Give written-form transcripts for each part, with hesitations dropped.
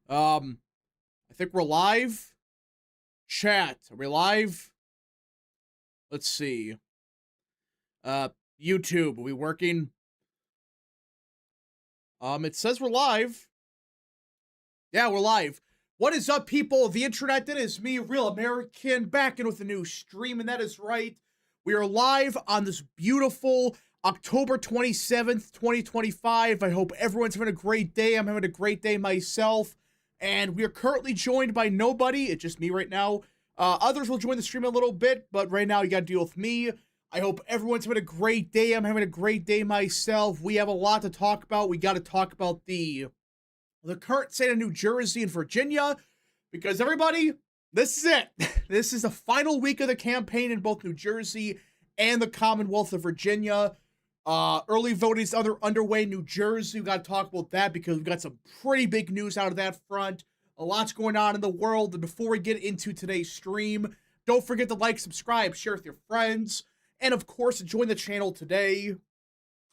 I think we're live. Chat, are we live? Let's see. YouTube, are we working? It says we're live. Yeah, we're live. What is up, people of the internet? It is me, Real American, back in with a new stream, and that is right. We are live on this beautiful October 27th, 2025. I hope everyone's having a great day. I'm having a great day myself. And we are currently joined by nobody. It's just me right now. Others will join the stream in a little bit, but right now you got to deal with me. I hope everyone's having a great day. I'm having a great day myself. We have a lot to talk about. We got to talk about the current state of New Jersey and Virginia, because everybody, this is it. This is the final week of the campaign in both New Jersey and the Commonwealth of Virginia. Early voting is underway in New Jersey. We got to talk about that because we've got some pretty big news out of that front. A lot's going on in the world. And before we get into today's stream, don't forget to like, subscribe, share with your friends, and of course, join the channel today.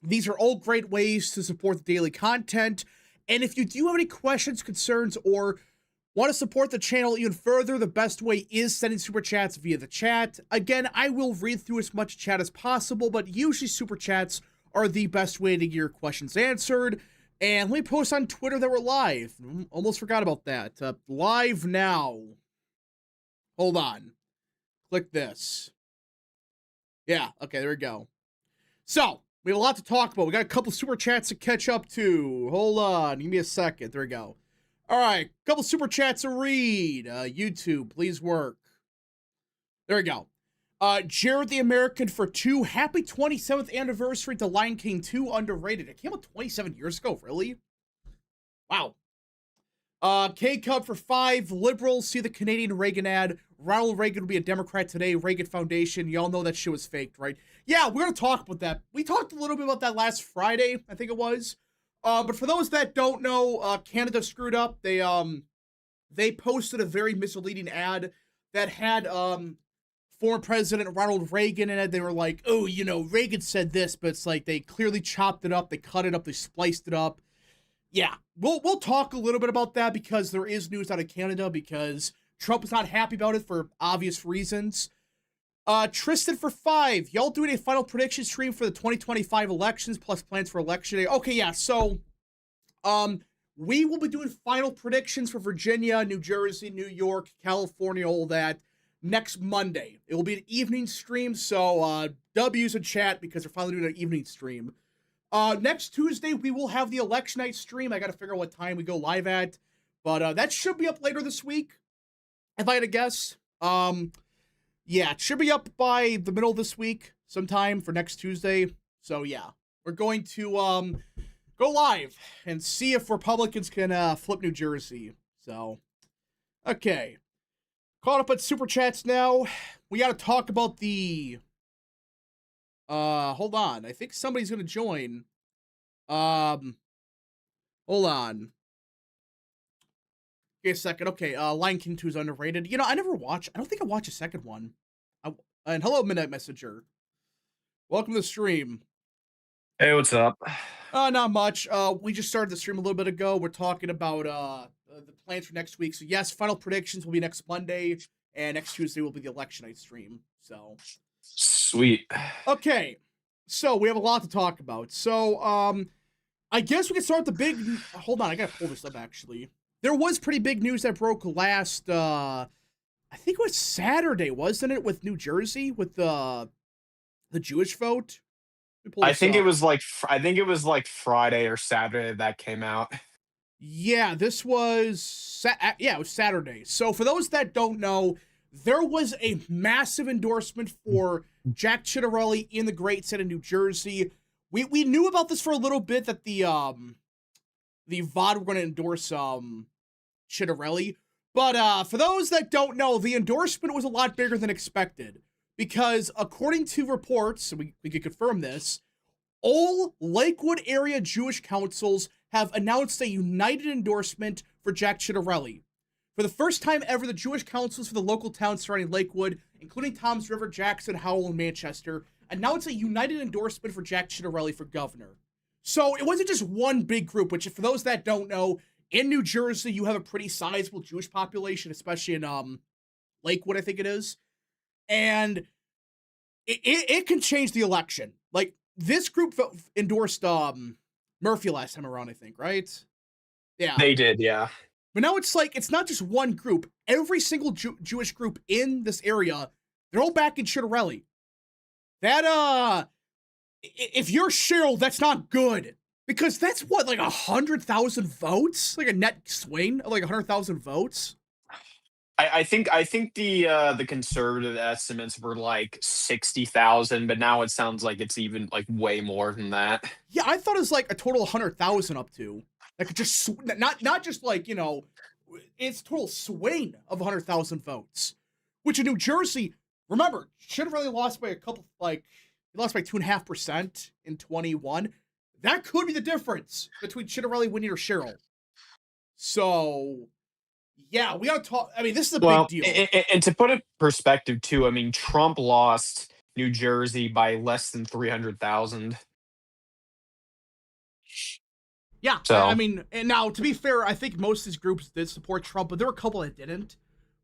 These are all great ways to support the daily content. And if you do have any questions, concerns, or want to support the channel even further, the best way is sending super chats via the chat. Again, I will read through as much chat as possible, but usually super chats are the best way to get your questions answered. And let me post on Twitter that we're live. Almost forgot about that. Live now. Hold on. Click this. Yeah, okay, there we go. So, we have a lot to talk about. We got a couple super chats to catch up to. Hold on, give me a second. There we go. All right, couple super chats to read. YouTube, please work. There we go. Jared the American for 2. Happy 27th anniversary to Lion King 2. Underrated. It came out 27 years ago, really? Wow. K-Cub for 5. Liberals see the Canadian Reagan ad. Ronald Reagan would be a Democrat today. Reagan Foundation. Y'all know that shit was faked, right? Yeah, we're going to talk about that. We talked a little bit about that last Friday, I think it was. But for those that don't know, Canada screwed up. They posted a very misleading ad that had former President Ronald Reagan in it. They were like, oh, you know, Reagan said this, but it's like they clearly chopped it up, they cut it up, they spliced it up. Yeah, we'll talk a little bit about that because there is news out of Canada because Trump is not happy about it for obvious reasons. Tristan for 5. Y'all doing a final prediction stream for the 2025 elections plus plans for election day? Okay, yeah, so we will be doing final predictions for Virginia, New Jersey, New York, California, all that next Monday. It will be an evening stream, so W's in chat because we're finally doing an evening stream. Next Tuesday, we will have the election night stream. I got to figure out what time we go live at, but that should be up later this week, if I had to guess. Yeah, it should be up by the middle of this week sometime for next Tuesday. So yeah, we're going to go live and see if Republicans can flip New Jersey. So, okay. Caught up at Super Chats now. We got to talk about the... hold on. I think somebody's going to join. Hold on. Okay, a second. Okay, Lion King 2 is underrated. You know, I don't think I watched a second one. And hello, Midnight Messenger. Welcome to the stream. Hey, what's up? Not much. We just started the stream a little bit ago. We're talking about the plans for next week. So yes, final predictions will be next Monday, and next Tuesday will be the election night stream. So Sweet. okay, so we have a lot to talk about. So I guess we can start the big. Hold on, I gotta pull this up. Actually, there was pretty big news that broke last. I think it was Saturday, wasn't it, with New Jersey with the Jewish vote? I think it was like Friday or Saturday that came out. Yeah, this was it was Saturday. So for those that don't know, there was a massive endorsement for Jack Ciattarelli in the great state of New Jersey. We knew about this for a little bit that the VOD were going to endorse Ciattarelli. But for those that don't know, the endorsement was a lot bigger than expected. Because according to reports, we could confirm this, all Lakewood area Jewish councils have announced a united endorsement for Jack Ciattarelli. For the first time ever, the Jewish councils for the local towns surrounding Lakewood, including Toms River, Jackson, Howell, and Manchester, announced a united endorsement for Jack Ciattarelli for governor. So it wasn't just one big group, which for those that don't know, in New Jersey, you have a pretty sizable Jewish population, especially in Lakewood, I think it is, and it can change the election. Like this group endorsed Murphy last time around, I think, right? Yeah. They did, yeah. But now it's like it's not just one group. Every single Jewish group in this area, they're all back in Chitterelli. That if you're Cheryl, that's not good because that's what like 100,000 votes, like a net swing of like 100,000 votes. I think the conservative estimates were like 60,000, but now it sounds like it's even like way more than that. Yeah, I thought it was like a total 100,000 up to like just not just like it's total swing of 100,000 votes, which in New Jersey, remember, should have really lost by a couple like he lost by 2.5% in 21. That could be the difference between Chitterelli winning or Cheryl. So, yeah, we got to talk. I mean, this is a big Well, deal. and to put it in perspective too, I mean, Trump lost New Jersey by less than 300,000. Yeah, I So, mean, and now to be fair, I think most of these groups did support Trump, but there were a couple that didn't.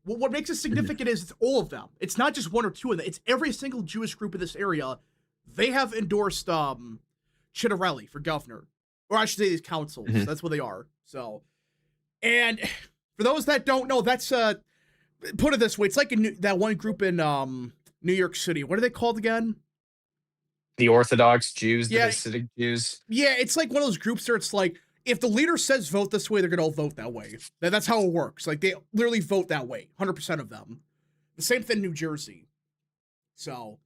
What makes it mhm. significant is it's all of them. It's not just one or two of them. It's every single Jewish group in this area. They have endorsed Chitterelli for governor, or I should say these councils. Mhm. That's what they are. So, and for those that don't know, that's put it this way: it's like that one group in New York City. What are they called again? The Orthodox Jews, the Yeah, Hasidic Jews. yeah, it's like one of those groups where it's like if the leader says vote this way, they're gonna all vote that way. That's how it works. Like they literally vote that way, 100% of them. The same thing in New Jersey. So,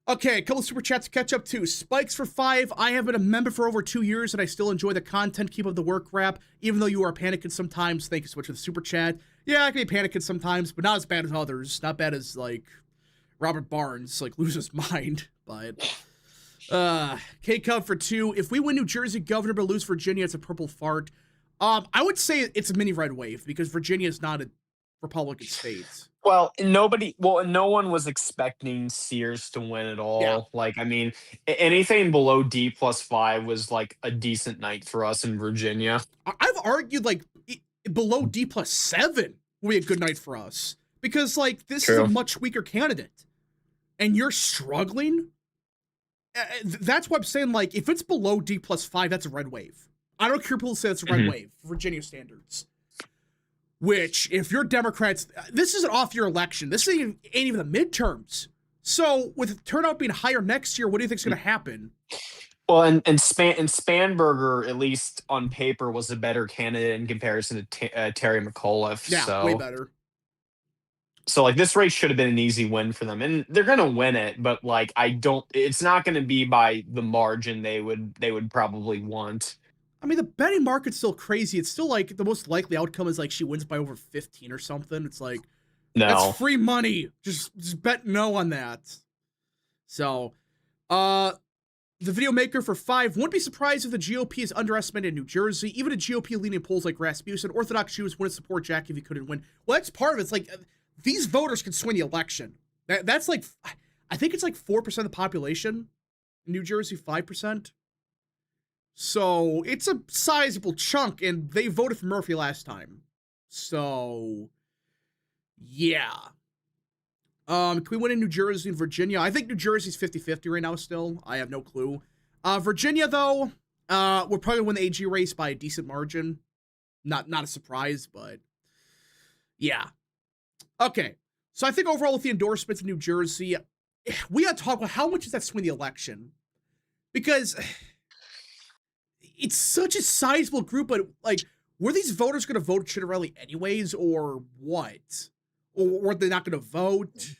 okay, a couple of super chats to catch up to. Spikes for 5. I have been a member for over 2 years and I still enjoy the content. Keep up the work, rap. Even though you are panicking sometimes. Thank you so much for the super chat. Yeah, I can be panicking sometimes, but not as bad as others. Not bad as like Robert Barnes, like lose his mind. But K Cub for 2. If we win New Jersey governor but lose Virginia, it's a purple fart. I would say it's a mini red wave because Virginia is not a Republican state. Well, no one was expecting Sears to win at Yeah, all. Like, I mean, anything below D+5 was like a decent night for us in Virginia. I've argued like below D+7 would be a good night for us because like this is a True. much weaker candidate, and you're struggling. That's why I'm saying like if it's below D+5, that's a red wave. I don't care if people say it's a red Mhm. wave for Virginia standards. Which, if you're Democrats, this is an off-year election. This ain't even the midterms. So, with turnout being higher next year, what do you think is going to happen? Well, and Spanberger, at least on paper, was a better candidate in comparison to Terry McAuliffe. Yeah, way better. So like this race should have been an easy win for them, and they're gonna win it. But like I don't, it's not gonna be by the margin they would probably want. I mean, the betting market's still crazy. It's still like the most likely outcome is like she wins by over 15 or something. It's like that's No. free money. Just bet no on that. So, uh, the video maker for 5 wouldn't be surprised if the GOP is underestimated in New Jersey. Even a GOP leaning polls like Rasmussen, Orthodox Jews wouldn't support Jack if he couldn't win. Well, that's part of it. It's like these voters can swing the election. That's like, I think it's like 4% of the population. In New Jersey, 5%. So it's a sizable chunk, and they voted for Murphy last time. So, yeah. Can we win in New Jersey and Virginia? I think New Jersey's 50-50 right now still. I have no clue. Virginia, though, will probably win the AG race by a decent margin. Not a surprise, but yeah. Okay. So I think overall with the endorsements in New Jersey, we gotta talk about how much does that swing the election? Because it's such a sizable group, but like, were these voters gonna vote Chitterelli anyways, or what? Or were they not gonna vote?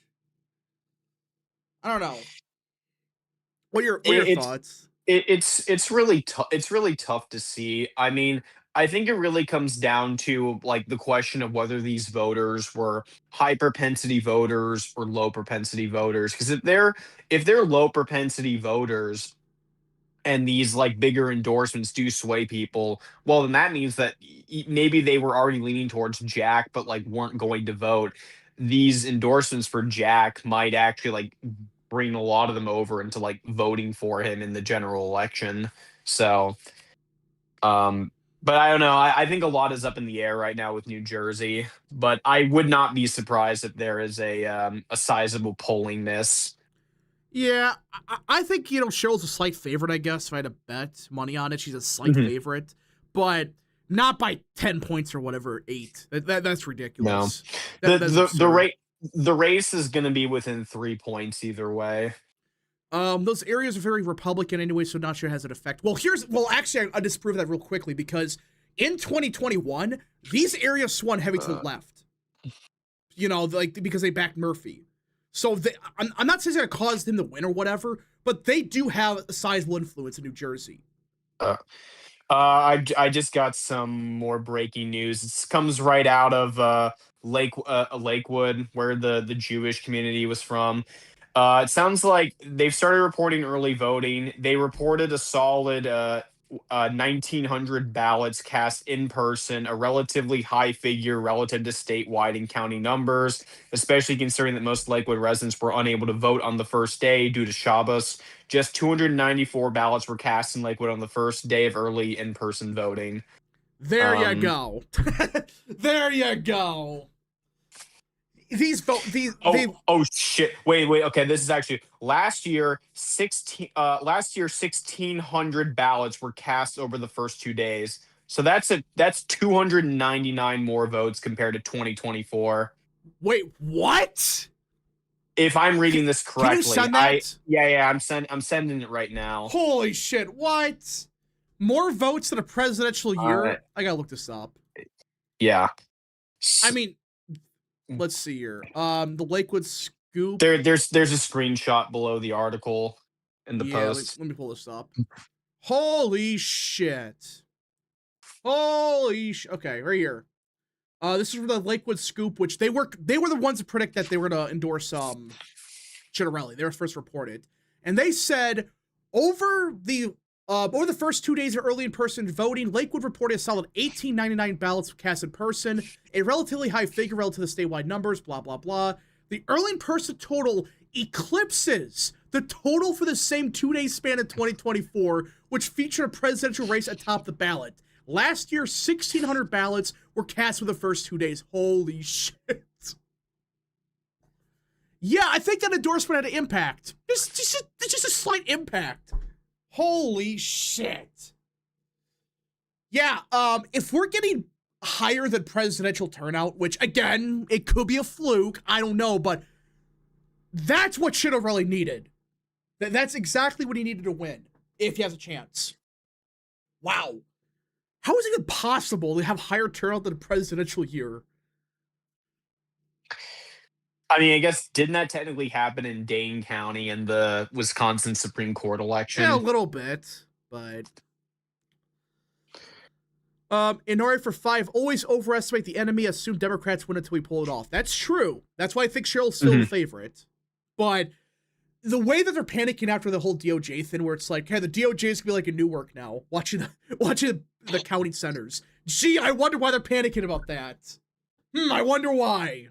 I don't know. What are your It, thoughts? it's really tough. It's really tough to see. I mean, I think it really comes down to like the question of whether these voters were high propensity voters or low propensity voters. Because if they're low propensity voters and these like bigger endorsements do sway people, well, then that means that maybe they were already leaning towards Jack, but like weren't going to vote. These endorsements for Jack might actually like bring a lot of them over into like voting for him in the general election. So, um, But I don't know. I think a lot is up in the air right now with New Jersey. But I would not be surprised if there is a sizable polling miss. Yeah, I think, Cheryl's a slight favorite, I guess. If I had to bet money on it, she's a slight Mhm. favorite, but not by 10 points or whatever, 8. That's No, ridiculous. the That's the the absurd. rate the race is going to be within 3 points either way. Those areas are very Republican anyway, so not sure it has an effect. Well, actually, I disprove that real quickly because in 2021, these areas swung heavy to the Uh, left. Like because they backed Murphy. So I'm not saying it's going to cause them to win or whatever, but they do have a sizable influence in New Jersey. uh, I just got some more breaking news. This comes right out of Lakewood, where the Jewish community was from. It sounds like they've started reporting early voting. They reported a solid 1,900 ballots cast in person, a relatively high figure relative to statewide and county numbers, especially considering that most Lakewood residents were unable to vote on the first day due to Shabbos. Just 294 ballots were cast in Lakewood on the first day of early in person voting. There you Um, go. There you go. These vote these they oh shit. Wait. Okay, this is actually last year 1,600 ballots were cast over the first 2 days. So that's 299 more votes compared to 2024. wait, what? If I'm Can, reading this can you correctly. send I that? Yeah, I'm sending it right now. Holy shit, what? More votes than a presidential Uh year? I gotta look this up. yeah. I mean, let's see here. The Lakewood Scoop. There's a screenshot below the article in the Yeah, let, post. let me pull this up. Holy shit. Okay, right here. This is from the Lakewood Scoop, which they were the ones to predict that they were gonna endorse Chitterelli. They were first reported. And they said over the first 2 days of early in-person voting, Lakewood reported a solid 1,899 ballots cast in person, a relatively high figure relative to statewide numbers, blah, blah, blah. The early in-person total eclipses the total for the same 2-day span in 2024, which featured a presidential race atop the ballot. Last year, 1,600 ballots were cast for the first 2 days. Holy shit. Yeah, I think that endorsement had an impact. Just a slight impact. Holy shit. Yeah, if we're getting higher than presidential turnout, which again, it could be a fluke, I don't know, but that's what should have really needed. That's exactly what he needed to win, if he has a chance. Wow. How is it even possible to have higher turnout than a presidential year? I mean, I guess didn't that technically happen in Dane County in the Wisconsin Supreme Court Yeah, a election? little bit, but in order for 5, always overestimate the enemy, assume Democrats win until we pull it off. That's true. That's why I think Cheryl's still the Mhm. favorite. But the way that they're panicking after the whole DOJ thing, where it's like, hey, the DOJ is gonna be like a Newark now, watching the county centers. Gee, I wonder why they're panicking about that. I wonder why.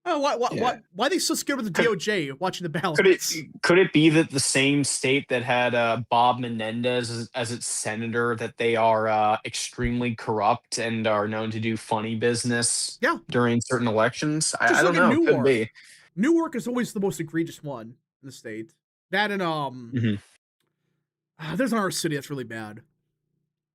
Oh, Yeah. why are they so scared of the Could, DOJ watching the could it ballots? could it be that the same state that had Bob Menendez as its senator, that they are extremely corrupt and are known to do funny business Yeah, during certain elections? I just don't look at know. Could Newark. be. Newark is always the most egregious one in the state. That and Mhm. there's another city that's really bad.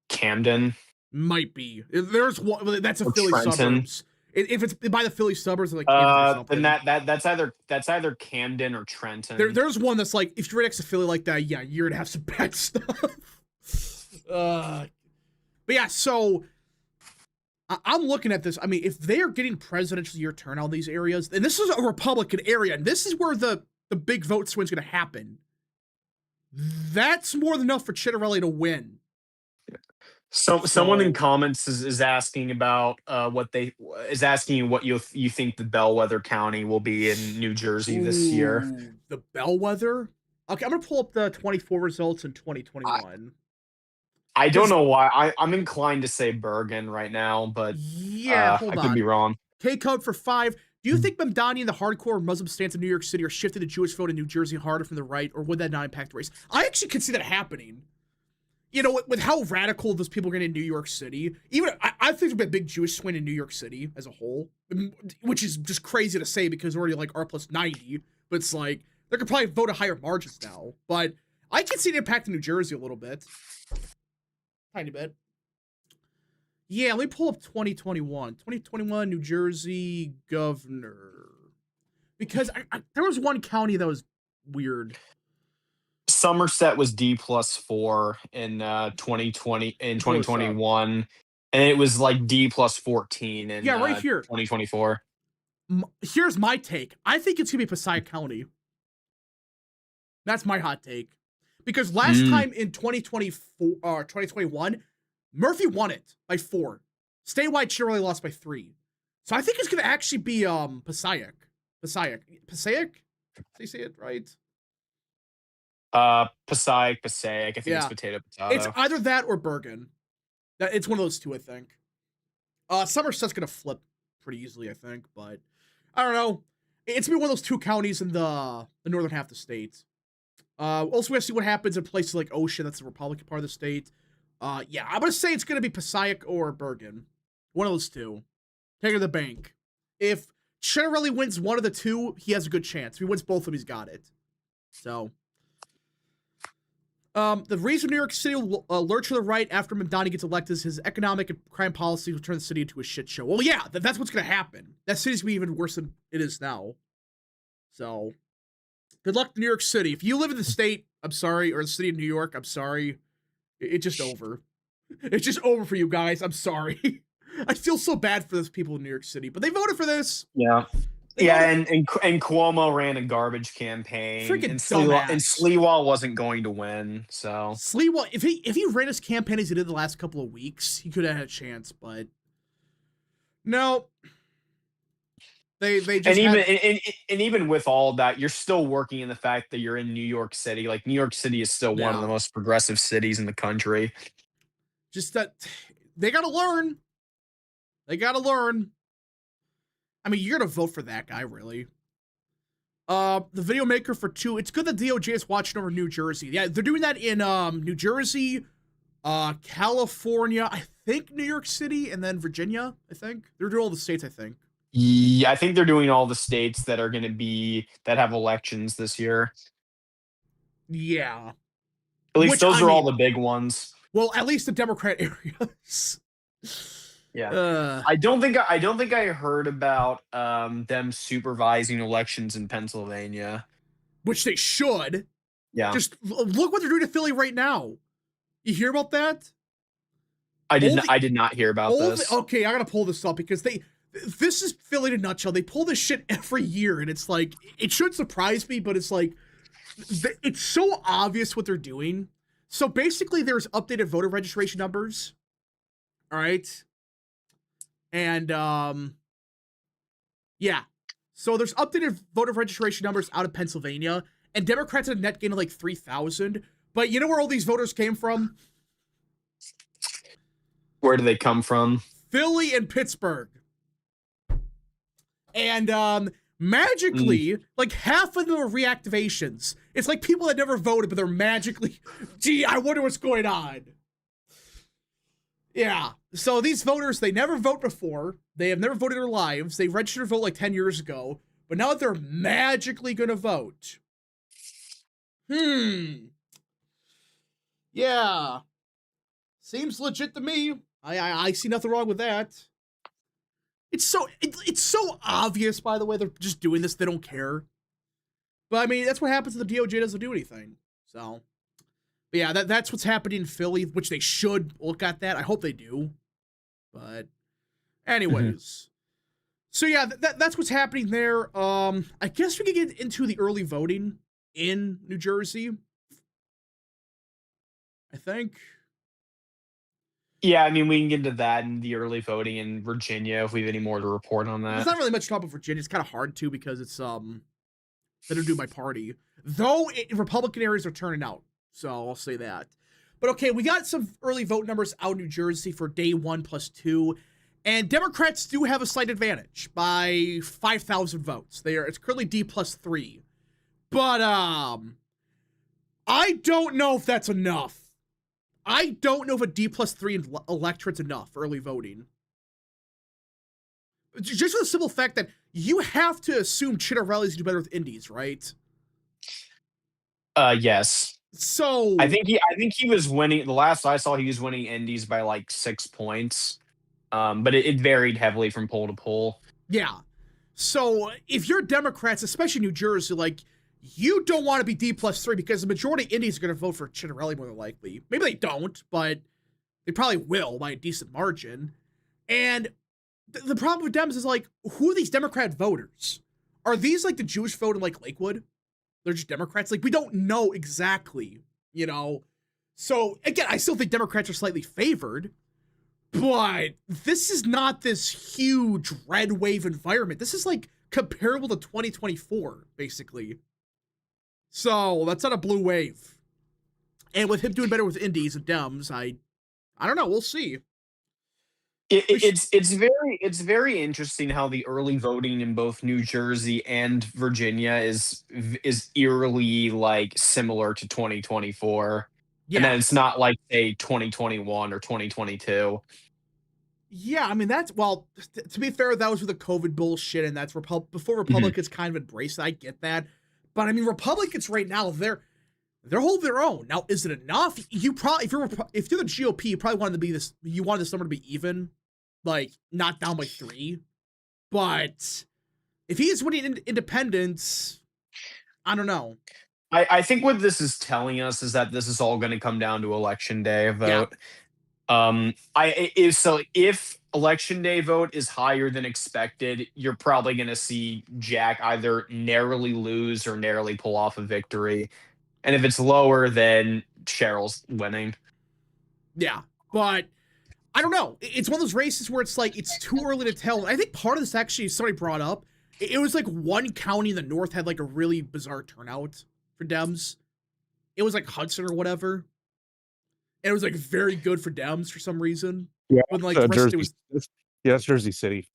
Camden Might be. There's one that's a or Philly Trenton. suburbs. If it's by the Philly suburbs, like Camden or Then something. that's either Camden or Trenton. There's one that's like if you're next to Philly like that, yeah, you're gonna have some bad stuff. But yeah, so I'm looking at this. I mean, if they are getting presidential year turnout in these areas, and this is a Republican area, and this is where the big vote swing's gonna happen. That's more than enough for Chitterelli to win. So someone in So, comments is asking about what you think the bellwether county will be in New Jersey this year. the bellwether. Okay, I'm gonna pull up the 24 results in I, 2021. I don't Because know why. I'm inclined to say Bergen right now, but yeah, I hold could be on. wrong. K code for 5. Do you think Mamdani and the hardcore Muslim stance in New York City are shifting the Jewish vote in New Jersey harder from the right, or would that not impact the race? I actually could see that happening. you know, with how radical those people are getting in New York City, even I think there's been a big Jewish swing in New York City as a whole, which is just crazy to say because we're already like R plus 90, but it's like they could probably vote at higher margins now. But I can see the impact in New Jersey a little bit, tiny bit. Yeah, let me pull up 2021 New Jersey governor, because there was one county that was weird. Somerset was D+4 in 2020 in Pull this up. 2021, and it was like D+14 in Yeah, right here. 2024. Here's my take. I think it's gonna be Passaic County. That's my hot take. Because last time in 2021, Murphy won it by 4. Statewide, Shirley lost by 3. So I think it's gonna actually be Passaic. Passaic. Did you say it right? Passaic. I think it's potato. It's either that or Bergen. It's one of those two, I think. Somerset's gonna flip pretty easily, I think, but I don't know. It's gonna be one of those two counties in the northern half of the state. Also, we have to see what happens in places like Ocean. That's the Republican part of the state. Yeah, I'm gonna say it's gonna be Passaic or Bergen. One of those two. Take it to the bank. If Chiarelli wins one of the two, he has a good chance. If he wins both of them, he's got it. So, the reason New York City will lurch to the right after Mamdani gets elected is his economic and crime policy will turn the city into a shit show. Well, yeah, that's what's gonna happen. That city's gonna be even worse than it is now. So, good luck to New York City. If you live in the state, I'm sorry, or the city of New York, I'm sorry. It's just over. It's just over for you guys. I'm sorry. I feel so bad for those people in New York City, but they voted for this. Yeah. And Cuomo ran a garbage campaign. Freaking and dumbass. Sliwa wasn't going to win, so Sliwa, if he ran his campaign as he did the last couple of weeks, he could have had a chance, but no. They just and even with all that, you're still working in the fact that you're in New York City. Like New York City is still one of the most progressive cities in the country. Just that they gotta learn. They gotta learn. I mean, you're gonna vote for that guy, really. The video maker for 2. It's good that DOJ is watching over New Jersey. Yeah, they're doing that in New Jersey, California, I think New York City, and then Virginia, I think. They're doing all the states, I think. Yeah, I think they're doing all the states that are gonna be that have elections this year. Yeah. At least those are all the big ones. Well, at least the Democrat areas. Yeah. I don't think I heard about them supervising elections in Pennsylvania. Which they should. Yeah. Just look what they're doing to Philly right now. You hear about that? I did not hear about this. Okay, I gotta pull this up because this is Philly in a nutshell. They pull this shit every year, and it's like, it should surprise me, but it's like, it's so obvious what they're doing. So basically, there's updated voter registration numbers. All right. And, yeah. So there's updated voter registration numbers out of Pennsylvania, and Democrats had a net gain of like 3,000. But you know where all these voters came from? Where do they come from? Philly and Pittsburgh. And magically, like half of them are reactivations. It's like people that never voted, but they're magically, gee, I wonder what's going on. Yeah. So these voters, they never vote before. They have never voted in their lives. They registered to vote like 10 years ago. But now that they're magically going to vote. Yeah. Seems legit to me. I see nothing wrong with that. It's so obvious, by the way, they're just doing this. They don't care. But I mean, that's what happens if the DOJ doesn't do anything. So, but yeah, that's what's happening in Philly, which they should look at that. I hope they do. But anyways. So yeah, that's what's happening there. I guess we could get into the early voting in New Jersey. I think. Yeah, I mean, we can get into that and the early voting in Virginia if we have any more to report on that. There's not really much to talk about Virginia. It's kind of hard to because it's they don't do my party. Though Republican areas are turning out, so I'll say that. But okay, we got some early vote numbers out in New Jersey for day 1 plus 2, and Democrats do have a slight advantage by 5,000 votes. It's currently D plus 3, but I don't know if that's enough. I don't know if a D+3 electorate's enough for early voting. Just for the simple fact that you have to assume Chitterelli's do better with indies, right? Yes. So I think he was winning. The last I saw, he was winning indies by like 6 points. But it varied heavily from poll to poll. yeah. So if you're Democrats, especially New Jersey, like you don't want to be D+3 because the majority of indies are going to vote for Chitterelli more than likely. Maybe they don't, but they probably will by a decent margin. And the problem with Dems is like, who are these Democrat voters? Are these like the Jewish vote in like Lakewood? They're just Democrats. Like we don't know exactly, you know. So again, I still think Democrats are slightly favored, but this is not this huge red wave environment. This is like comparable to 2024, basically. So that's not a blue wave. And with him doing better with indies and Dems, I don't know. We'll see. It's very interesting how the early voting in both New Jersey and Virginia is eerily like similar to 2024, and Yeah. then it's not like say 2021 or 2022. Yeah, I mean that's well. To be fair, that was with the COVID bullshit, and that's before Mhm. Republicans kind of embraced it. I get that, but I mean Republicans right now they're holding their own. Now, is it enough? You probably if you're the GOP, you probably wanted to be this. You wanted this number to be even, like not down by 3. But if he is winning independents, I don't know. I think what this is telling us is that this is all going to come down to election day Yeah, vote. If election day vote is higher than expected, you're probably going to see Jack either narrowly lose or narrowly pull off a victory. And if it's lower, then Cheryl's winning. yeah, but I don't know. It's one of those races where it's like it's too early to tell. I think part of this actually somebody brought up. It was like one county in the north had like a really bizarre turnout for Dems. It was like Hudson or whatever, and it was like very good for Dems for some reason. Yeah, When like the rest of it was Yeah, it's Jersey City.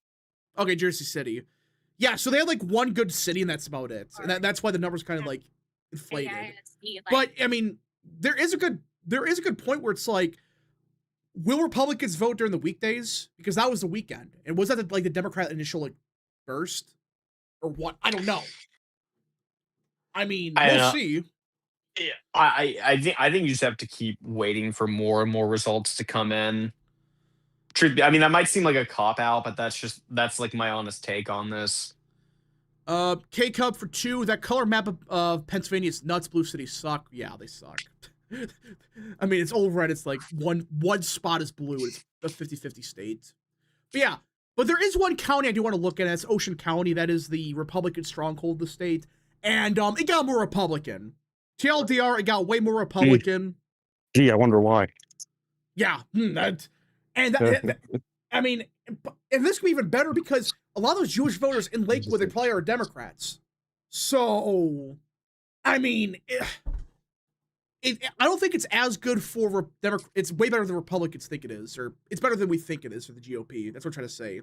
okay, Jersey City. Yeah, so they had like one good city, and that's about it. And that's why the numbers kind of like inflated. But I mean, there is a good point where it's like, will Republicans vote during the weekdays? Because that was the weekend, and was that like the Democrat initial like burst or what? I don't know. I mean, I don't we'll know. see. Yeah, I think you just have to keep waiting for more and more results to come in. I mean, that might seem like a cop out, but that's like my honest take on this. K Cub for 2. That color map of Pennsylvania is nuts. Blue cities suck. Yeah, they suck. I mean, it's all red. It's like one spot is blue. It's a 50-50 state. But yeah, but there is one county I do want to look at. That's Ocean County. That is the Republican stronghold of the state, and it got more Republican. TLDR, it got way more Republican. Gee, I wonder why. Yeah, I mean, and this could be even better because a lot of those Jewish voters in Lakewood, they probably are Democrats. So, I mean, I don't think it's as good for Democrats. It's way better than Republicans think it is, or it's better than we think it is for the GOP. That's what I'm trying to say.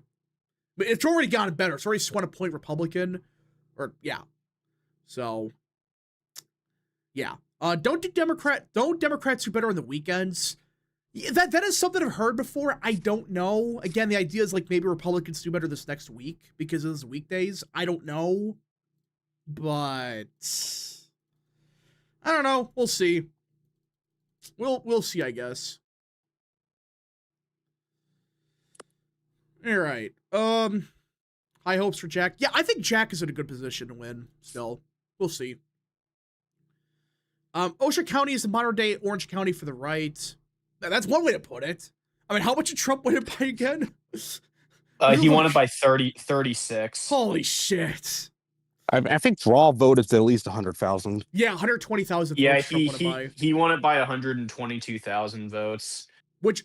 But it's already gotten better. It's already swung a point Republican, or yeah. So, yeah. Don't Democrats do better on the weekends? That is something I've heard before. I don't know. Again, the idea is like maybe Republicans do better this next week because it is weekdays. I don't know, but I don't know. We'll see. We'll see. I guess. All right. High hopes for Jack. Yeah, I think Jack is in a good position to win. Still, we'll see. Ocean County is the modern day Orange County for the right. That's one way to put it. I mean, how much did Trump win it by again? He won it by 36. Holy shit. I think raw vote is at least 100,000. Yeah, 120,000 Yeah, votes Trump won it by. he won it by 122,000 votes. Which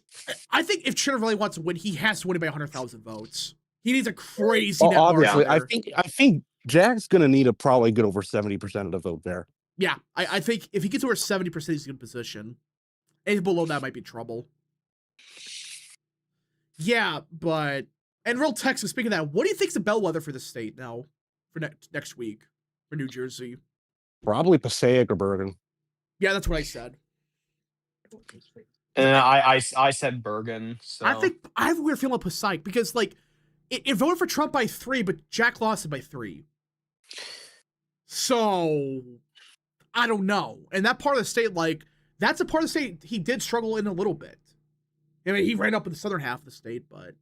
I think if Chitterelli wants to win, he has to win it by 100,000 votes. He needs a crazy Well, net obviously, margin. I think Jack's gonna need a probably good over 70% of the vote there. Yeah, I think if he gets over 70%, he's in a good position. Anything below that might be trouble. Yeah, but and real Texas. Speaking of that, what do you think's the bellwether for the state now for next week for New Jersey? Probably Passaic or Bergen. Yeah, that's what I said. And 'Cause I said Bergen. I So think I have a weird feeling about Passaic because like it voted for Trump by 3, but Jack lost it by 3. So I don't know. And that part of the state, like that's a part of the state he did struggle in a little bit. I mean, he ran up in the southern half of the state, but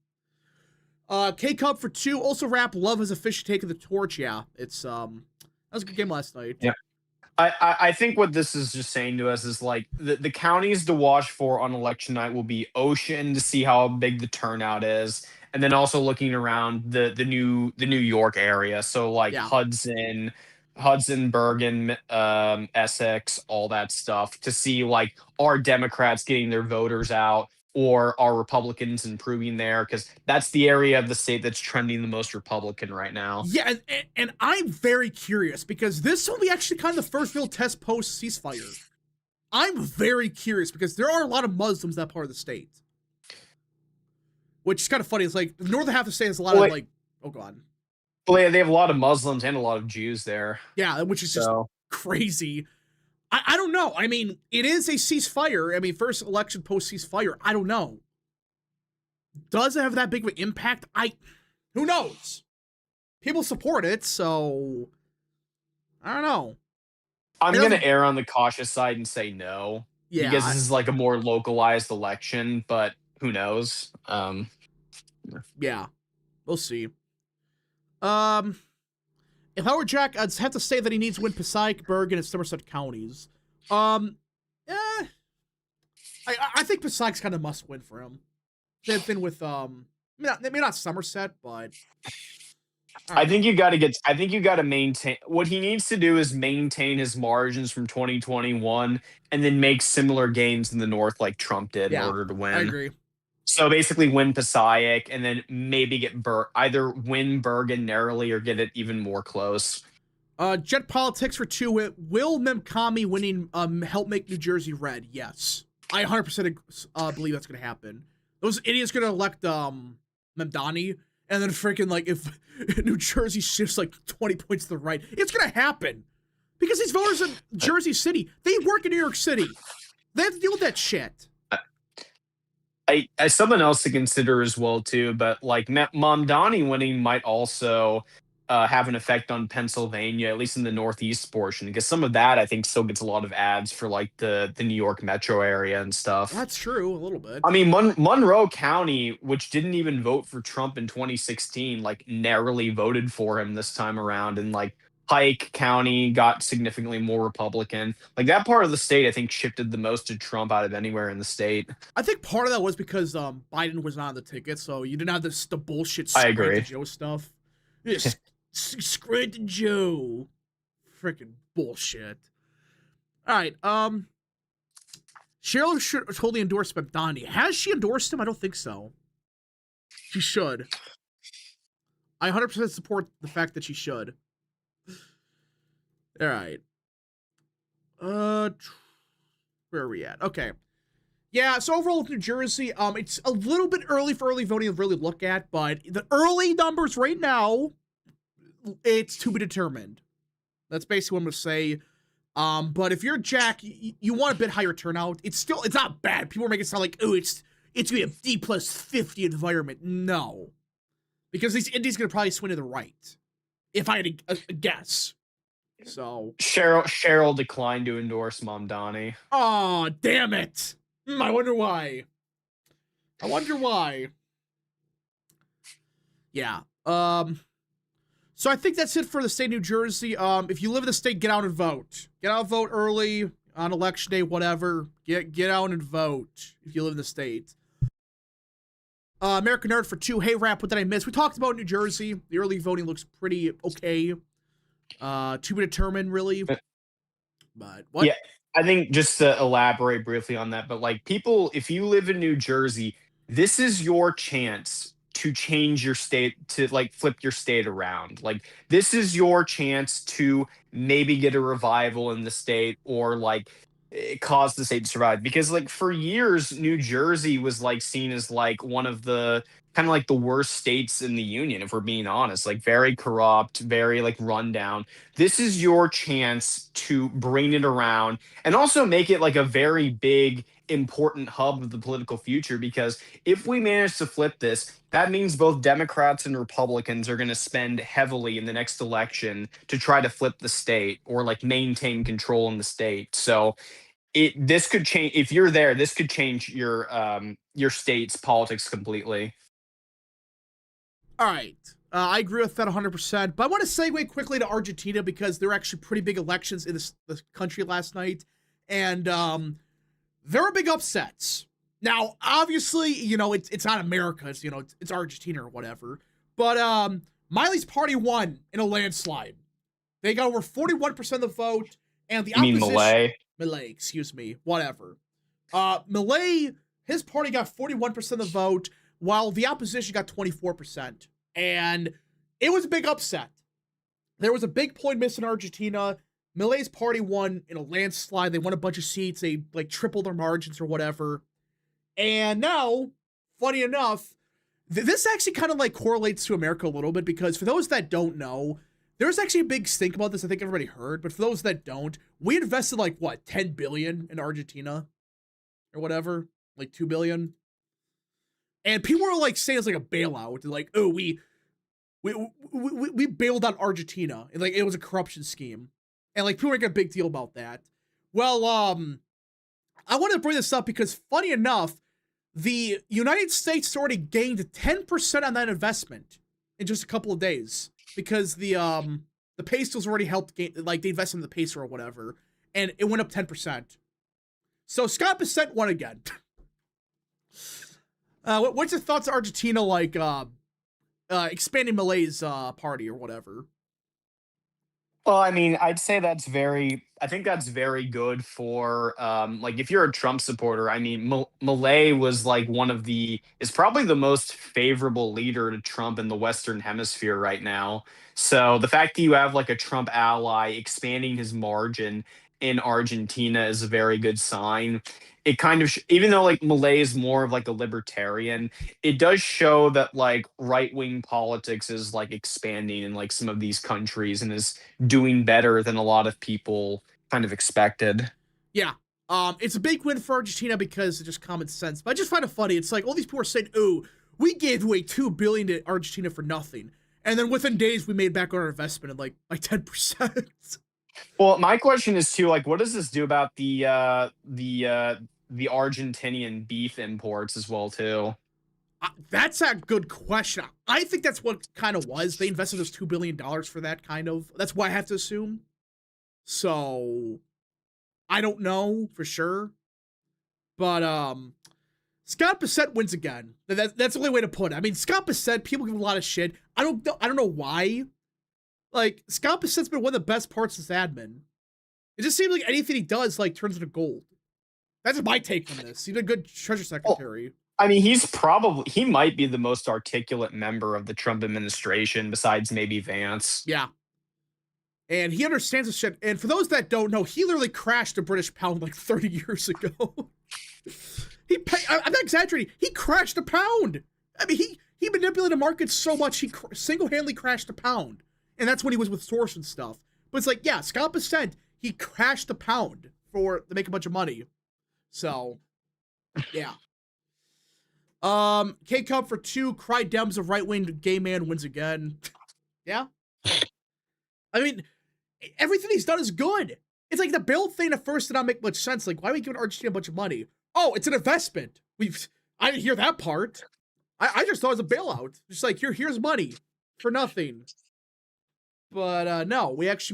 K Cup for 2. Also, Rap Love has officially taken the torch. Yeah, it's that was a good game last night. yeah. I think what this is just saying to us is like the counties to watch for on election night will be Ocean to see how big the turnout is, and then also looking around the New York area. So like Yeah. Hudson, Bergen, Essex, all that stuff to see like are Democrats getting their voters out or are Republicans improving there? Because that's the area of the state that's trending the most Republican right now. Yeah, and I'm very curious because this will be actually kind of the first real test post ceasefire. I'm very curious because there are a lot of Muslims in that part of the state. Which is kind of funny. It's like the northern half of the state has a lot of like, oh god. Well, they have a lot of Muslims and a lot of Jews there. Yeah, which is just So crazy. I don't know. I mean, it is a ceasefire. I mean, first election post ceasefire. I don't know. Does it have that big of an impact? Who knows? People support it, so I don't know. I'm It gonna doesn't- err on the cautious side and say no. Yeah, Because this is like a more localized election, but who knows? yeah, we'll see. If I were Jack, I'd have to say that he needs to win Passaic, Bergen, and Somerset counties. I think Passaic's kind of must win for him. Same thing with maybe not Somerset, but I think you got to maintain what he needs to do is maintain his margins from 2021 and then make similar gains in the north like Trump did in Yeah, order to win. I agree. So basically win Passaic and then maybe get either win Bergen narrowly or get it even more close. Jet Politics for 2. Will Memkami winning help make New Jersey red? Yes. I 100% believe that's going to happen. Those idiots going to elect Memdani, and then freaking like if New Jersey shifts like 20 points to the right, it's going to happen. Because these voters in Jersey City, they work in New York City. They have to deal with that shit. As someone else to consider as well too, but like Mamdani winning might also have an effect on Pennsylvania, at least in the northeast portion, because some of that I think still gets a lot of ads for like the New York metro area and stuff. That's true, a little bit. I mean, Monroe County, which didn't even vote for Trump in 2016, like narrowly voted for him this time around, and like Pike County got significantly more Republican. Like that part of the state, I think shifted the most to Trump out of anywhere in the state. I think part of that was because Biden was not on the ticket, so you didn't have the bullshit I agree. Scranton Joe stuff. Just Scranton Joe. Freaking bullshit. Alright, Cheryl should totally endorse Memdani. Has she endorsed him? I don't think so. She should. I 100% support the fact that she should. Alright. Where are we at? Okay. Yeah, so overall with New Jersey, it's a little bit early for early voting to really look at, but the early numbers right now, it's to be determined. That's basically what I'm going to say. But if you're Jack, you want a bit higher turnout. It's not bad. People are making it sound like, oh, it's going to be a D plus 50 environment. No. Because these indies going to probably swing to the right. If I had a guess. So. Cheryl declined to endorse Mamdani. Oh, damn it. I wonder why. Yeah. So I think that's it for the state of New Jersey. If you live in the state, get out and vote. Get out and vote early on election day, whatever. Get out and vote if you live in the state. American Nerd for 2. Hey, Rap, what did I miss? We talked about New Jersey. The early voting looks pretty okay. To be determined, really. But what? Yeah, I think just to elaborate briefly on that, but like people, if you live in New Jersey, this is your chance to change your state, to like flip your state around. Like this is your chance to maybe get a revival in the state or like cause the state to survive. Because like for years, New Jersey was like seen as like one of the kind of like the worst states in the union, if we're being honest, like very corrupt, very like rundown. This is your chance to bring it around and also make it like a very big important hub of the political future, because if we manage to flip this, that means both Democrats and Republicans are going to spend heavily in the next election to try to flip the state or like maintain control in the state. So this could change. If you're there, this could change your state's politics completely. All right. I agree with that 100%. But I want to segue quickly to Argentina because there were actually pretty big elections in this country last night. And there are big upsets. Now, obviously, you know, it's not America. It's, you know, it's Argentina or whatever. But Miley's party won in a landslide. They got over 41% of the vote. And the opposition... You mean Milei? Milei, excuse me. Whatever. Milei, his party got 41% of the vote, while the opposition got 24%. And it was a big upset. There was a big point miss in Argentina. Milei's party won in a landslide. They won a bunch of seats. They like tripled their margins or whatever. And now, funny enough, this actually kind of like correlates to America a little bit, because for those that don't know, there's actually a big stink about this. I think everybody heard, but for those that don't, we invested like what, 10 billion in Argentina or whatever, like 2 billion. And people were like saying it's like a bailout. They're like, oh, we bailed out Argentina, and like it was a corruption scheme, and like people make a big deal about that. Well, I want to bring this up because, funny enough, the United States already gained 10% on that investment in just a couple of days, because the pesos already helped gain, like they invested in the peso or whatever, and it went up 10%. So Scott Bessent won again. What's your thoughts on Argentina, like, expanding Milei's party or whatever? Well, I mean, I think that's very good for, like, if you're a Trump supporter. I mean, Milei was like is probably the most favorable leader to Trump in the Western Hemisphere right now. So the fact that you have like a Trump ally expanding his margin in Argentina is a very good sign. It kind of, even though like Milei is more of like a libertarian, it does show that like right wing politics is like expanding in like some of these countries and is doing better than a lot of people kind of expected. Yeah. It's a big win for Argentina because it's just common sense. But I just find it funny. It's like all these people are saying, oh, we gave away $2 billion to Argentina for nothing. And then within days, we made back our investment at like 10%. Well, my question is too, like, what does this do about the Argentinian beef imports as well too? That's a good question. I think that's what kind of was. They invested those $2 billion for that kind of. That's why I have to assume. So I don't know for sure. But Scott Bessent wins again. That's the only way to put it. I mean, Scott Bessent, people give him a lot of shit. I don't know why. Like, Scott Bessent's been one of the best parts of this admin. It just seems like anything he does, like, turns into gold. That's my take on this. He's a good treasury secretary. Well, I mean, he might be the most articulate member of the Trump administration besides maybe Vance. Yeah. And he understands this shit. And for those that don't know, he literally crashed the British pound like 30 years ago. I'm not exaggerating. He crashed the pound. I mean, he manipulated markets so much, he single-handedly crashed the pound. And that's when he was with Soros and stuff. But it's like, yeah, Scott Bessent, he crashed the pound to make a bunch of money. So, yeah. K-Cup for 2, Cry Dems, a right-wing gay man wins again. Yeah. I mean, everything he's done is good. It's like the build thing at first did not make much sense. Like, why are we giving Argentina a bunch of money? Oh, it's an investment. I didn't hear that part. I just thought it was a bailout. Just like, here's money for nothing. But no, we already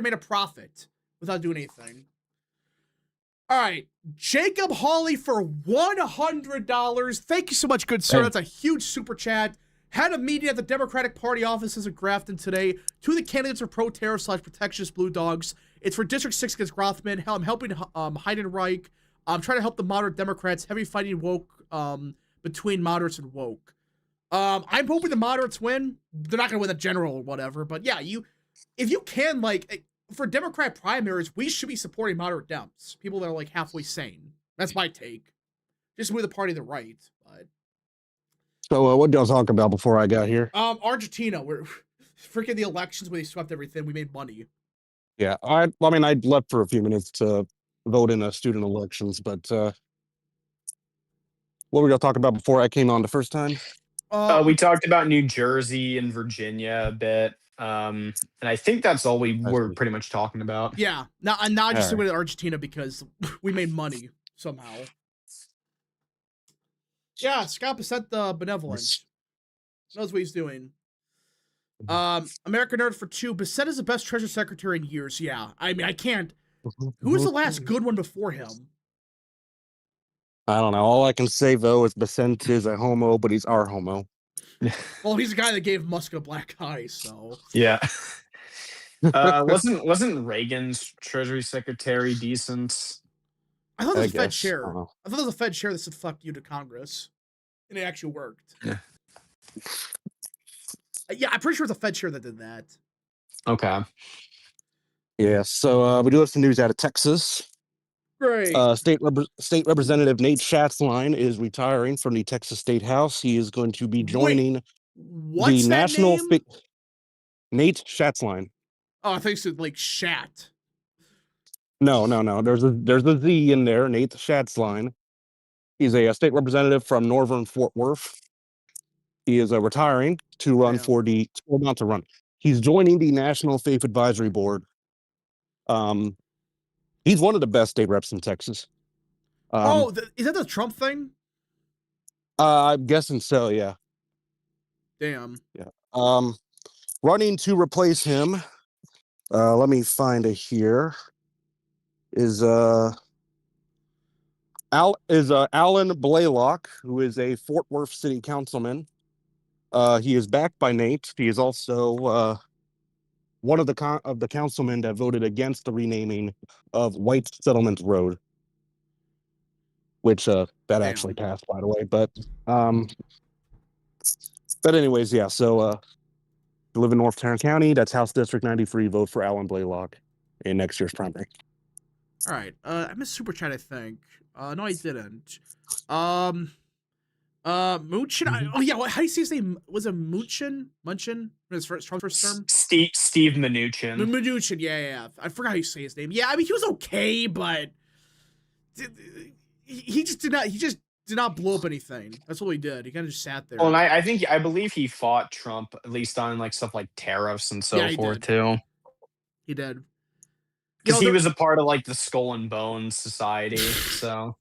made a profit without doing anything. All right, Jacob Hawley for $100. Thank you so much, good sir. Hey. That's a huge super chat. Had a meeting at the Democratic Party offices in Grafton today. Two of the candidates are pro-terror / protectionist Blue Dogs. It's for District 6 against Rothman. Hell, I'm helping Heidenreich. I'm trying to help the moderate Democrats. Heavy fighting woke between moderates and woke. I'm hoping the moderates win. They're not going to win the general or whatever. But yeah, if you can, like, for Democrat primaries, we should be supporting moderate Dems. People that are, like, halfway sane. That's my take. Just move the party to the right. But So what y'all talk about before I got here? Argentina. We're freaking the elections where they swept everything. We made money. Yeah, I mean, I left for a few minutes to vote in student elections. But what were we gonna talk about before I came on the first time? We talked about New Jersey and Virginia a bit. And I think that's all we were pretty much talking about. Yeah. Now I'm not just All doing it Argentina because we made money somehow. Yeah, Scott Bissett the Benevolent knows what he's doing. American Nerd for 2. Bissett is the best Treasury Secretary in years. Yeah, I mean, I can't. Who was the last good one before him? I don't know. All I can say though is Bissett is a homo, but he's our homo. Well, he's the guy that gave Musk a black eye, so Yeah. Wasn't Reagan's Treasury Secretary decent? I thought it was a Fed guess. chair. I don't know. I thought it was a Fed chair that said "fuck you" to Congress, and it actually worked. Yeah. Yeah, I'm pretty sure it's a Fed chair that did that. Okay. Yeah. So we do have some news out of Texas. Great. State Representative Nate Schatzline is retiring from the Texas State House. He is going to be joining What's the that national. name? Nate Schatzline. Oh, I think it's like Shat. No. There's a Z in there. Nate Schatzline. He's a state representative from Northern Fort Worth. He is retiring to run for the. Well, not to run. He's joining the National Faith Advisory Board. He's one of the best state reps in Texas. Is that the Trump thing? I'm guessing so. Yeah. Damn. Yeah. Running to replace him. Let me find it here. Is Alan Blaylock, who is a Fort Worth City Councilman. He is backed by Nate. He is also one of the councilmen that voted against the renaming of White Settlement Road, which that actually passed, by the way. But anyways, yeah. So I live in North Tarrant County. That's House District 93. Vote for Alan Blaylock in next year's primary. All right. I missed Super Chat, I think. No, I didn't. Munchin. Oh yeah. How do you say his name? Was it Munchin? His first term. Steve Mnuchin. Mnuchin. Yeah. I forgot how you say his name. Yeah, I mean he was okay, but he just did not. He just did not blow up anything. That's what he did. He kind of just sat there. Well, and I believe he fought Trump at least on like stuff like tariffs and so forth too. He did. Because he was a part of like the Skull and Bones Society. So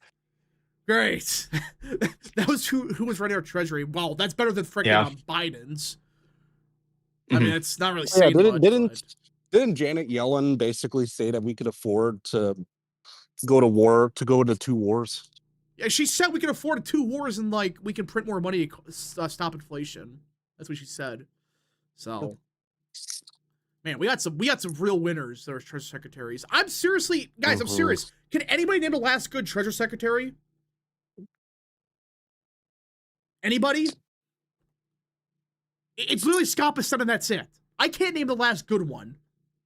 great. That was who was running our treasury. Wow, that's better than freaking Biden's. I mean, it's not really saying much. Didn't Janet Yellen basically say that we could afford to go to war, to go to 2 wars? Yeah, she said we can afford 2 wars and like we can print more money to stop inflation. That's what she said. So, man, we got some real winners. There are treasury secretaries. I'm seriously, guys. I'm serious. Can anybody name the last good treasury secretary? Anybody? It's literally Scott Bissett and that's it. I can't name the last good one.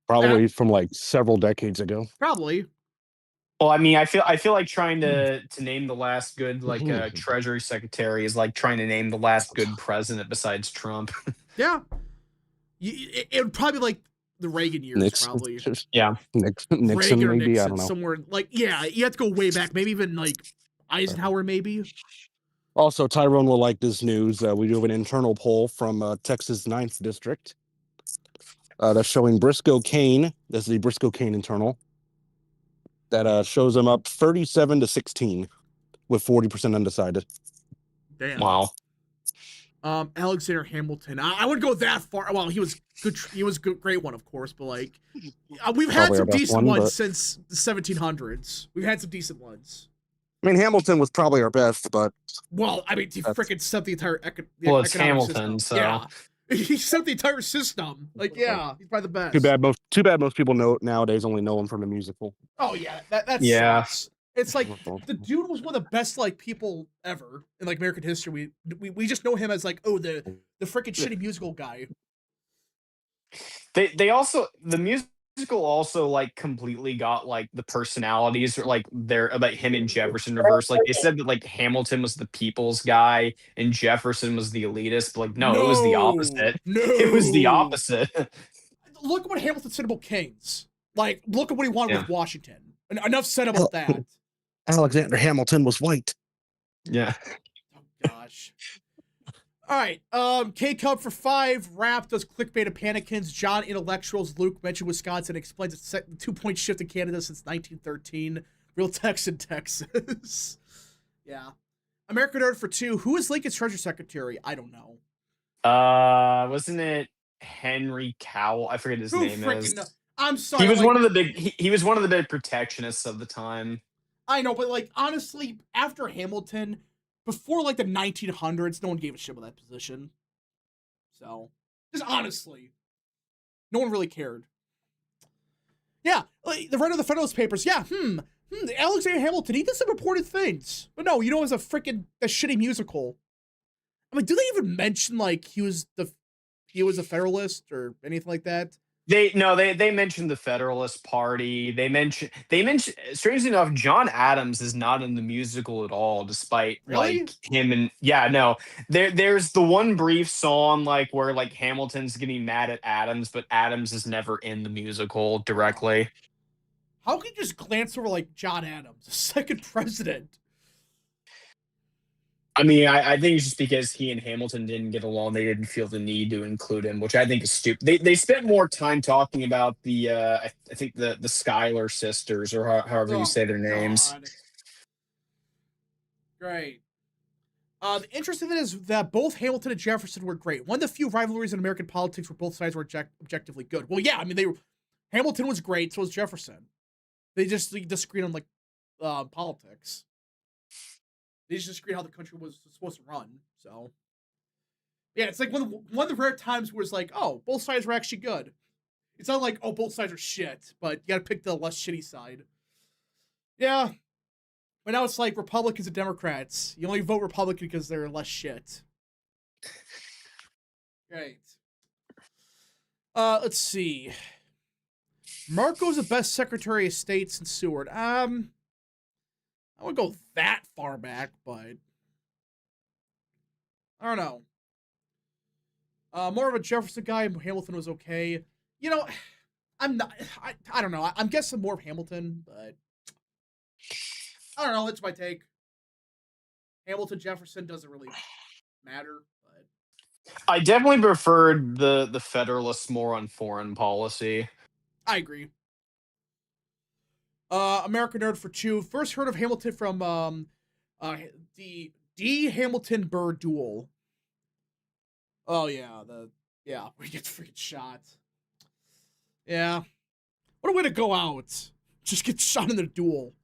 Probably from like several decades ago. Probably. Well, I mean, I feel like trying to name the last good like Treasury Secretary is like trying to name the last good president besides Trump. Yeah, it would probably be like the Reagan years, probably. Yeah, Nixon Reagan or maybe. Nixon, I don't know. somewhere like you have to go way back. Maybe even like Eisenhower, maybe. Also, Tyrone will like this news. We do have an internal poll from Texas 9th District that's showing Briscoe Cain. This is the Briscoe Cain internal. That shows him up 37-16 with 40% undecided. Damn. Wow. Alexander Hamilton. I wouldn't go that far. Well, he was good. He was a great one, of course, but like we've had some decent ones since the 1700s. We've had some decent ones. I mean, Hamilton was probably our best, but well, I mean, he freaking set the entire it's Hamilton, system. so yeah. He set the entire system. Like, yeah, he's probably the best. Too bad most people nowadays only know him from the musical. Oh yeah, that's sucks. It's like the dude was one of the best like people ever in like American history. We just know him as like the freaking shitty musical guy. They also the musical also like completely got like the personalities or like they're about him and Jefferson reverse. Like they said that like Hamilton was the people's guy and Jefferson was the elitist, but like no, it was the opposite. No, it was the opposite. Look at what Hamilton said about Kings. Like, look at what he wanted with Washington. Enough said about that. Alexander Hamilton was white. Yeah. Oh gosh. All right. K-Cup for 5. Rap does clickbait of panicins. John Intellectuals. Luke mentioned Wisconsin. Explains its 2-point shift in Canada since 1913. Real Texan, Texas. Yeah. American Nerd for 2. Who is Lincoln's Treasury Secretary? I don't know. Wasn't it Henry Cowell? I forget his Who name freaking is. know? I'm sorry. He was like, one of the big. He was one of the big protectionists of the time. I know, but like honestly, after Hamilton, before like the 1900s, no one gave a shit about that position. So, just honestly, no one really cared. Yeah, like, the writer of the Federalist Papers. Yeah, Alexander Hamilton, he did some important things, but no, it was a shitty musical. I mean, do they even mention like he was a Federalist or anything like that? They mentioned the Federalist Party. They mentioned strangely enough, John Adams is not in the musical at all, despite Really? like him and there's the one brief song like where like Hamilton's getting mad at Adams, but Adams is never in the musical directly. How can you just glance over like John Adams, the second president? I mean, I think it's just because he and Hamilton didn't get along, they didn't feel the need to include him, which I think is stupid. They spent more time talking about the I think the Schuyler sisters, or however you say their names. God. Great. The interesting thing is that both Hamilton and Jefferson were great. One of the few rivalries in American politics where both sides were objectively good. Well, yeah, I mean Hamilton was great, so was Jefferson. They just disagreed on like politics. They just disagreed how the country was supposed to run. So yeah, it's like one of the rare times where it's like, oh, both sides were actually good. It's not like, oh, both sides are shit, but you gotta pick the less shitty side. Yeah. But now it's like Republicans and Democrats. You only vote Republican because they're less shit. Right. Let's see. Marco's the best Secretary of State since Seward. I wouldn't go that far back, but I don't know. More of a Jefferson guy. Hamilton was okay. I'm not. I don't know. I'm guessing more of Hamilton, but I don't know. That's my take. Hamilton, Jefferson doesn't really matter, but I definitely preferred the Federalists more on foreign policy. I agree. American Nerd for 2. First heard of Hamilton from the D. Hamilton Burr duel. Oh yeah, where he gets freaking shot. Yeah. What a way to go out. Just get shot in the duel.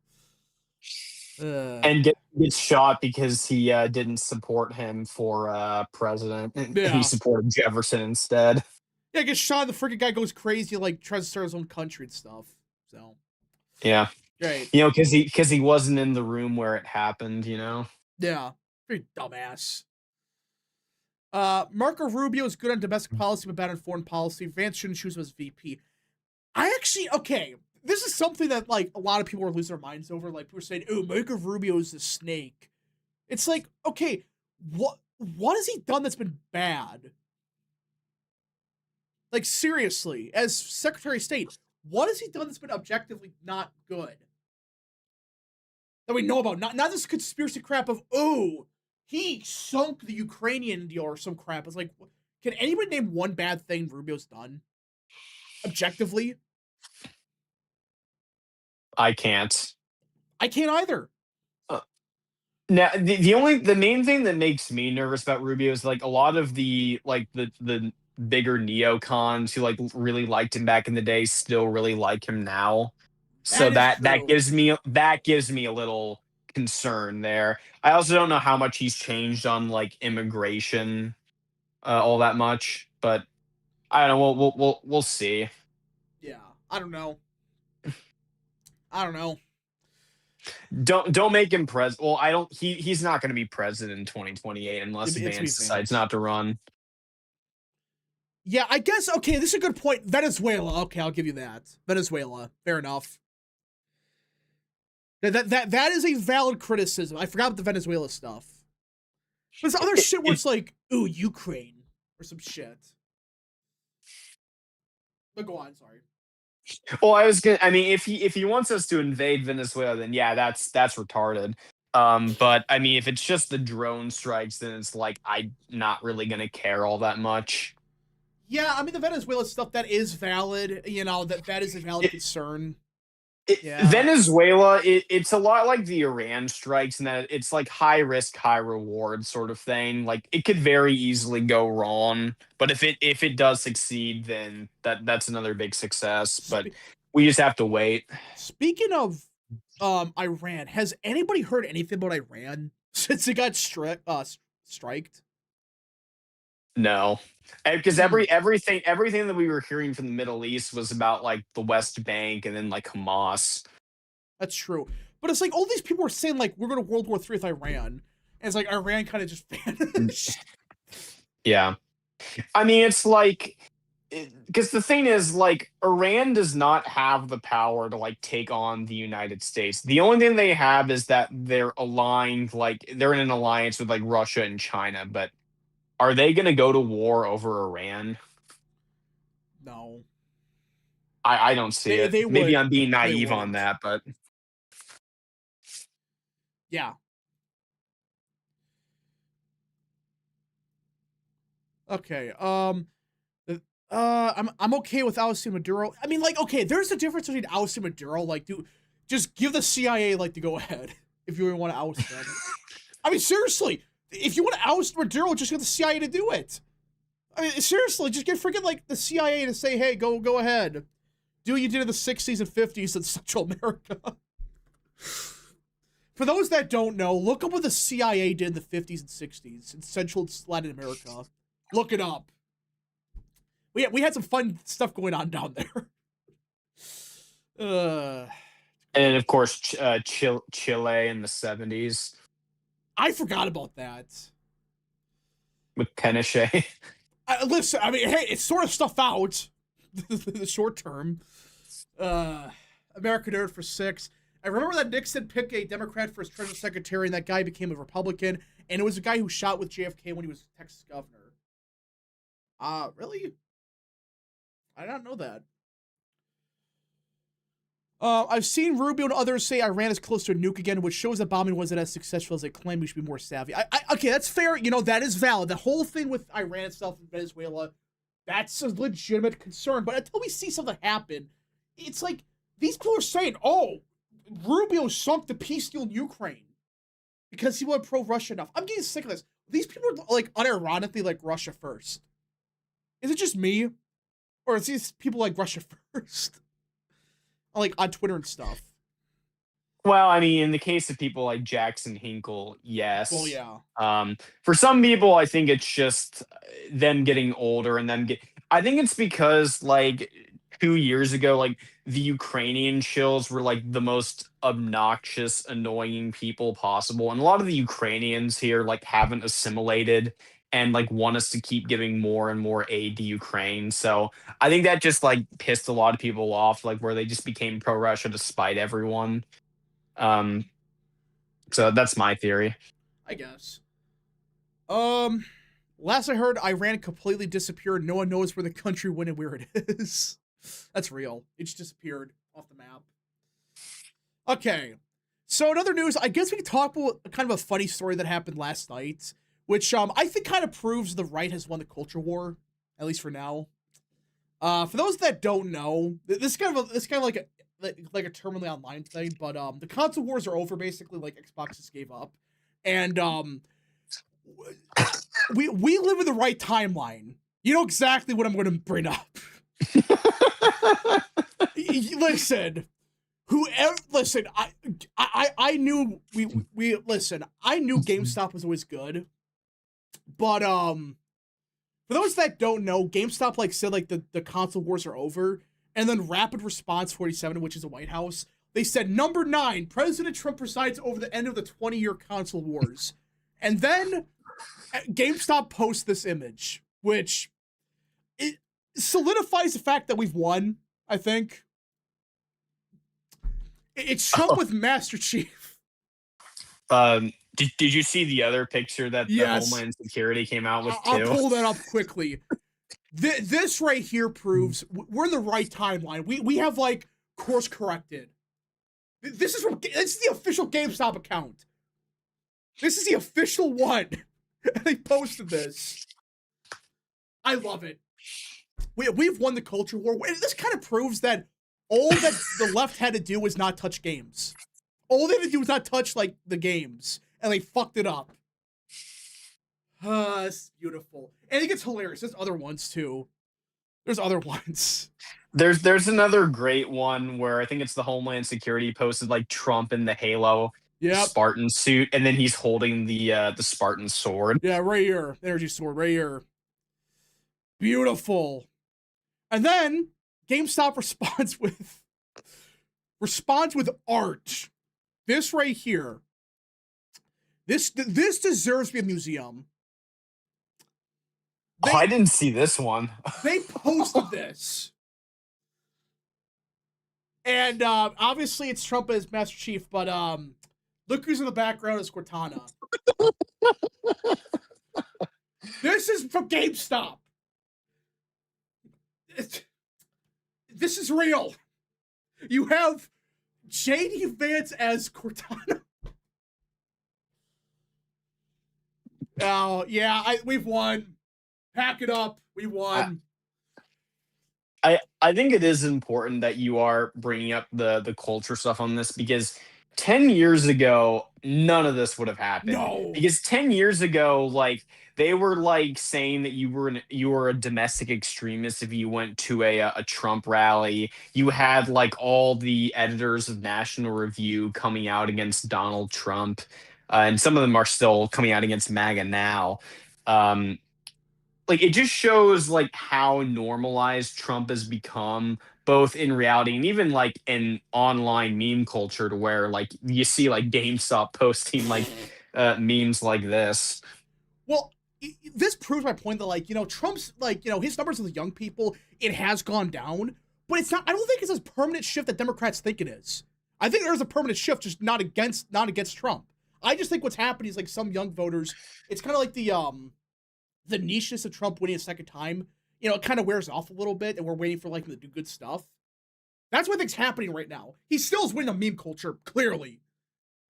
And gets shot because he didn't support him for president. Yeah. He supported Jefferson instead. Yeah, gets shot. The freaking guy goes crazy, like tries to start his own country and stuff. So yeah, great. Because he wasn't in the room where it happened. Yeah, very dumbass. Marco Rubio is good on domestic policy but bad on foreign policy. Vance shouldn't choose him as VP. Okay, this is something that like a lot of people are losing their minds over. Like people are saying, "Oh, Marco Rubio is a snake." It's like, okay, what has he done that's been bad? Like seriously, as Secretary of State, what has he done that's been objectively not good? That we know about. Not this conspiracy crap of, oh, he sunk the Ukrainian deal or some crap. It's like, can anybody name one bad thing Rubio's done? Objectively? I can't. I can't either. Now, the main thing that makes me nervous about Rubio is like a lot of the bigger neocons who like really liked him back in the day still really like him now. So that gives me a little concern there. I also don't know how much he's changed on like immigration, all that much, but I don't know. We'll see. Yeah, I don't know. I don't know. Don't make him president. Well, I don't. He's not going to be president in 2028 unless Vance decides not to run. Yeah, I guess. Okay, this is a good point. Venezuela. Okay, I'll give you that. Venezuela. Fair enough. That is a valid criticism. I forgot about the Venezuela stuff. But there's other shit where it's like, ooh, Ukraine or some shit. But go on, sorry. Well, I mean, if he wants us to invade Venezuela, then yeah, that's retarded. But I mean, if it's just the drone strikes, then it's like I'm not really gonna care all that much. Yeah, I mean the Venezuela stuff that is valid. You know that is a valid concern. Yeah. Venezuela, it's a lot like the Iran strikes, in that it's like high risk, high reward sort of thing. Like it could very easily go wrong, but if it does succeed, then that's another big success. But Spe- we just have to wait. Speaking of Iran, has anybody heard anything about Iran since it got striked? No, because Hmm. everything that we were hearing from the Middle East was about like the West Bank and then like Hamas. That's true. But it's like all these people were saying like we're going to World War III with Iran. And it's like Iran kind of just vanished. Yeah, I mean it's like because the thing is like Iran does not have the power to like take on the United States. The only thing they have is that they're aligned, like they're in an alliance with like Russia and China. But are they going to go to war over Iran? No. I don't see it. They Maybe would. I'm being They naive on wouldn't. that, but Yeah. Okay. I'm okay with ousting Maduro. I mean, like, okay, there's a difference between ousting Maduro. Like, dude, just give the CIA like to go ahead if you really want to oust them. I mean, seriously, if you want to oust Maduro, just get the CIA to do it. I mean, seriously, just get freaking like the CIA to say, hey, go ahead, do what you did in the '60s and '50s in Central America. For those that don't know, look up what the CIA did in the '50s and '60s in Central and Latin America. Look it up. We had some fun stuff going on down there. and of course Chile in the 70s I forgot about that. with Pinochet. Listen, I mean, hey, it's sort of stuff out the short term. American Nerd for 6. I remember that Nixon picked a Democrat for his Treasury Secretary, and that guy became a Republican, and it was a guy who shot with JFK when he was Texas governor. Really? I did not know that. I've seen Rubio and others say Iran is close to a nuke again, which shows that bombing wasn't as successful as they claimed. We should be more savvy. Okay, that's fair. You know, that is valid. The whole thing with Iran itself and Venezuela, that's a legitimate concern. But until we see something happen, it's like these people are saying, oh, Rubio sunk the peace deal in Ukraine because he wasn't pro-Russia enough. I'm getting sick of this. These people are like unironically like Russia first. Is it just me? Or is these people like Russia first? Like on Twitter and stuff. Well, I mean, in the case of people like Jackson Hinkle, yes. Well, yeah. For some people, I think it's just them getting older and them get. I think it's because like 2 years ago, like the Ukrainian shills were like the most obnoxious, annoying people possible, and a lot of the Ukrainians here like haven't assimilated and like want us to keep giving more and more aid to Ukraine. So I think that just like pissed a lot of people off, like where they just became pro Russia to spite everyone. Um, so that's my theory. I guess. Last I heard, Iran completely disappeared. No one knows where the country went and where it is. That's real. It just disappeared off the map. Okay. So in other news, I guess we can talk about kind of a funny story that happened last night, which I think kind of proves the right has won the culture war, at least for now. For those that don't know, this is kind of like a terminally online thing, but the console wars are over basically. Like Xbox just gave up, and we live in the right timeline. You know exactly what I'm going to bring up. Listen, I knew we listen. I knew GameStop was always good, but for those that don't know, GameStop like said like the console wars are over, and then Rapid Response 47, which is the White House, they said number 9, President Trump presides over the end of the 20-year console wars, and then GameStop posts this image, which it solidifies the fact that we've won. I think it's Trump with Master Chief. Did you see the other picture that the Yes. Homeland Security came out with I'll too? pull that up quickly. This right here proves we're in the right timeline. We have like course corrected. This is the official GameStop account. This is the official one. They posted this. I love it. We've won the culture war. This kind of proves that all that the left had to do was not touch games. All they had to do was not touch like the games, and they fucked it up. It's beautiful. And it gets hilarious. There's other ones too. There's other ones. There's another great one where I think it's the Homeland Security posted like Trump in the Halo Yep. Spartan suit, and then he's holding the Spartan sword. Yeah, right here. Energy sword, right here. Beautiful. And then GameStop responds with art. This right here. This deserves to be a museum. I didn't see this one. They posted this. And obviously it's Trump as Master Chief, but look who's in the background is Cortana. This is from GameStop. This is real. You have JD Vance as Cortana. Oh, yeah, we've won. Pack it up. We won. I think it is important that you are bringing up the culture stuff on this, because 10 years ago none of this would have happened. No. Because 10 years ago, like, they were like saying that you were a domestic extremist if you went to a Trump rally. You had like all the editors of National Review coming out against Donald Trump, and some of them are still coming out against MAGA now. Like, it just shows like how normalized Trump has become, both in reality and even like in online meme culture, to where like you see like GameStop posting like memes like this. Well, this proves my point that, like, Trump's, like, his numbers with the young people, it has gone down, but it's not, I don't think it's a permanent shift that Democrats think it is. I think there's a permanent shift, just not against Trump. I just think what's happening is, like, some young voters, it's kind of like the nicheness of Trump winning a second time, it kind of wears off a little bit, and we're waiting for, like, him to do good stuff. That's what I think's happening right now. He still is winning a meme culture, clearly.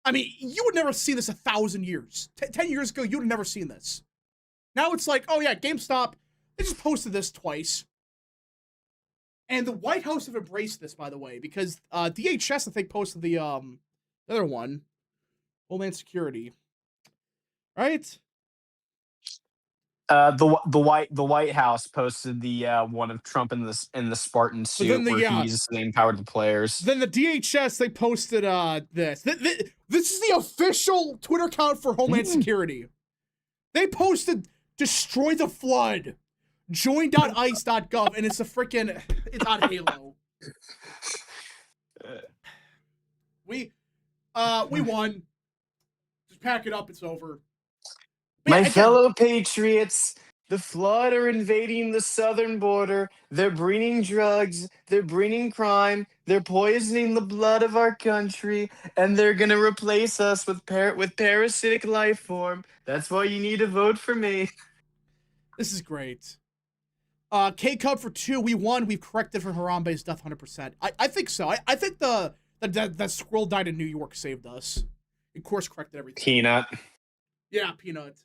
I mean, you would never see this 1,000 years. 10 years ago, you would have never seen this. Now it's like, oh yeah, GameStop, they just posted this twice. And the White House have embraced this, by the way, because DHS, I think, posted the other one, Homeland Security. Right? The White House posted the one of Trump in the Spartan suit, where he's empowered the players. Then the DHS, they posted this. This is the official Twitter account for Homeland Security. They posted "Destroy the Flood," join.ice.gov, and it's it's on Halo. We won. Just pack it up. It's over. My fellow patriots, the Flood are invading the southern border. They're bringing drugs. They're bringing crime. They're poisoning the blood of our country, and they're gonna replace us with parasitic life form. That's why you need to vote for me. This is great. K-Cub for 2. We won. We've corrected for Harambe's death 100%. I think so. I think that squirrel died in New York saved us. Of course, corrected everything. Peanut. Yeah, Peanut.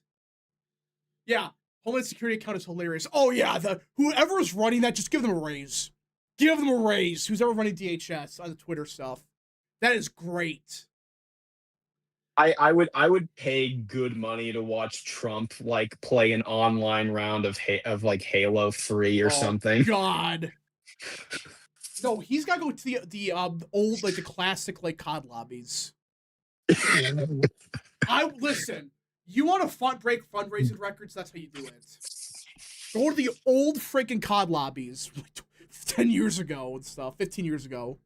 Yeah, Homeland Security account is hilarious. Oh yeah, whoever is running that, just give them a raise. Give them a raise. Who's ever running DHS on the Twitter stuff? That is great. I would pay good money to watch Trump like play an online round of like Halo 3 or something. God. No, he's got to go to the old, like, the classic, like, COD lobbies. Listen. You want to break fundraising records? That's how you do it. Go to the old freaking COD lobbies, 10 years ago and stuff, 15 years ago.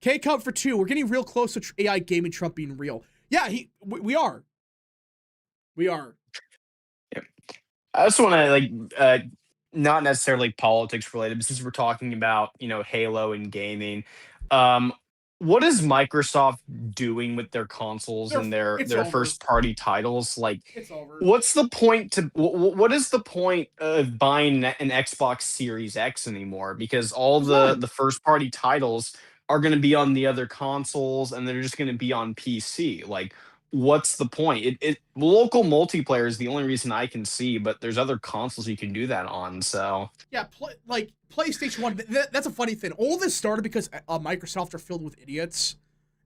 K-Cub for 2. We're getting real close to AI gaming Trump being real. Yeah, we are. We are. Yeah. I just want to, like, not necessarily politics related, but since we're talking about, Halo and gaming, what is Microsoft doing with their consoles and It's their over. first party titles? Like, It's over. what's the point to what is the point of buying an Xbox Series X anymore? Because all None. the first party titles are going to be on the other consoles, and they're just going to be on PC. Like, what's the point? Local multiplayer is the only reason I can see, but there's other consoles you can do that on. So Yeah, like PlayStation 1, that's a funny thing. All this started because Microsoft are filled with idiots.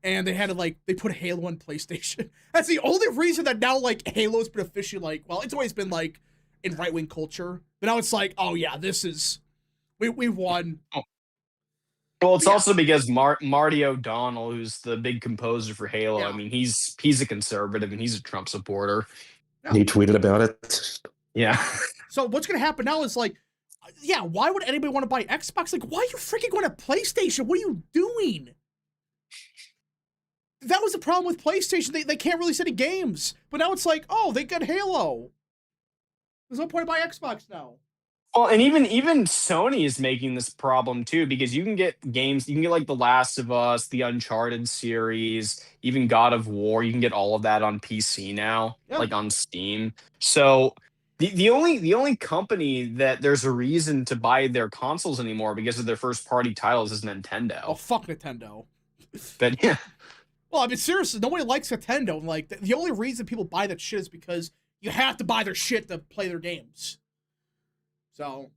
And they had to, like, they put Halo on PlayStation. That's the only reason that now, like, Halo's been officially, like, well, it's always been, like, in right-wing culture. But now it's like, oh, yeah, this is, we won. well, it's Yeah. also because Marty O'Donnell, who's the big composer for Halo, Yeah. I mean, he's a conservative and he's a Trump supporter. He tweeted about it. Yeah. So what's going to happen now is, like, yeah, why would anybody want to buy Xbox? Like, why are you freaking going to PlayStation? What are you doing? That was the problem with PlayStation. They can't release any games. But now it's like, oh, they got Halo. There's no point in buying Xbox now. Well, and even Sony is making this problem too, because you can get games, you can get like The Last of Us, the Uncharted series, even God of War. You can get all of that on PC now, Yeah. like on Steam. So the only company that there's a reason to buy their consoles anymore because of their first party titles is Nintendo. Oh, fuck Nintendo. But yeah. Well, I mean, seriously, nobody likes Nintendo. And, like, the only reason people buy that shit is because you have to buy their shit to play their games. So,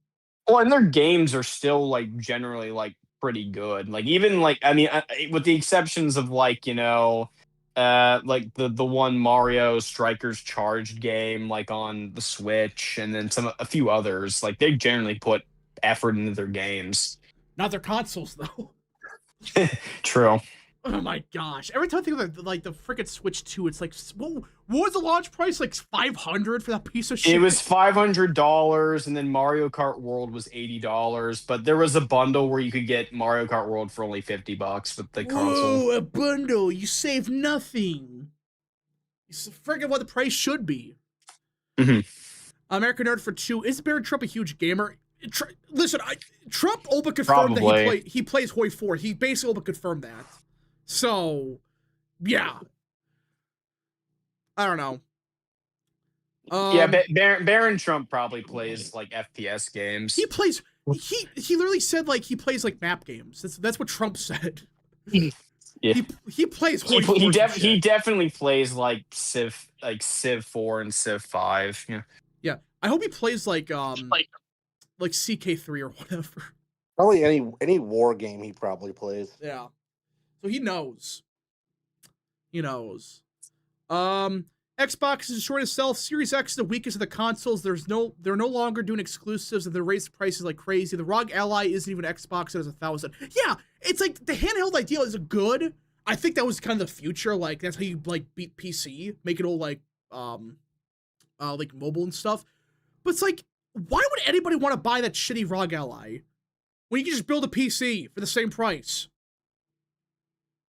Well, and their games are still like generally like pretty good. Like even like I mean, with the exceptions of like like the one Mario Strikers Charged game like on the Switch, and then a few others. Like they generally put effort into their games. not their consoles, though. True. Oh my gosh. Every time I think of the freaking Switch 2, it's like, what was the launch price? Like $500 for that piece of shit? It was $500, and then Mario Kart World was $80. But there was a bundle where you could get Mario Kart World for only $50 with the console. Whoa, a bundle. You save nothing. It's freaking what the price should be. Mhm. American Nerd for 2. Is Barron Trump a huge gamer? Listen, Trump open confirmed Probably. that he plays Hoi 4. He basically open confirmed that. So, yeah. I don't know. Yeah, Baron Trump probably plays like FPS games. He plays. He literally said like he plays like map games. That's what Trump said. Yeah. He plays. He definitely plays like Civ 4 and Civ 5. Yeah. Yeah, I hope he plays like CK3 or whatever. Probably any war game he probably plays. Yeah. So he knows. He knows. Xbox is destroying itself. Series X is the weakest of the consoles. They're no longer doing exclusives, and they raise prices like crazy. The ROG Ally isn't even Xbox. It has 1,000. Yeah, it's like the handheld idea is good. I think that was kind of the future. Like that's how you like beat PC, make it all like mobile and stuff. But it's like, why would anybody want to buy that shitty ROG Ally when you can just build a PC for the same price?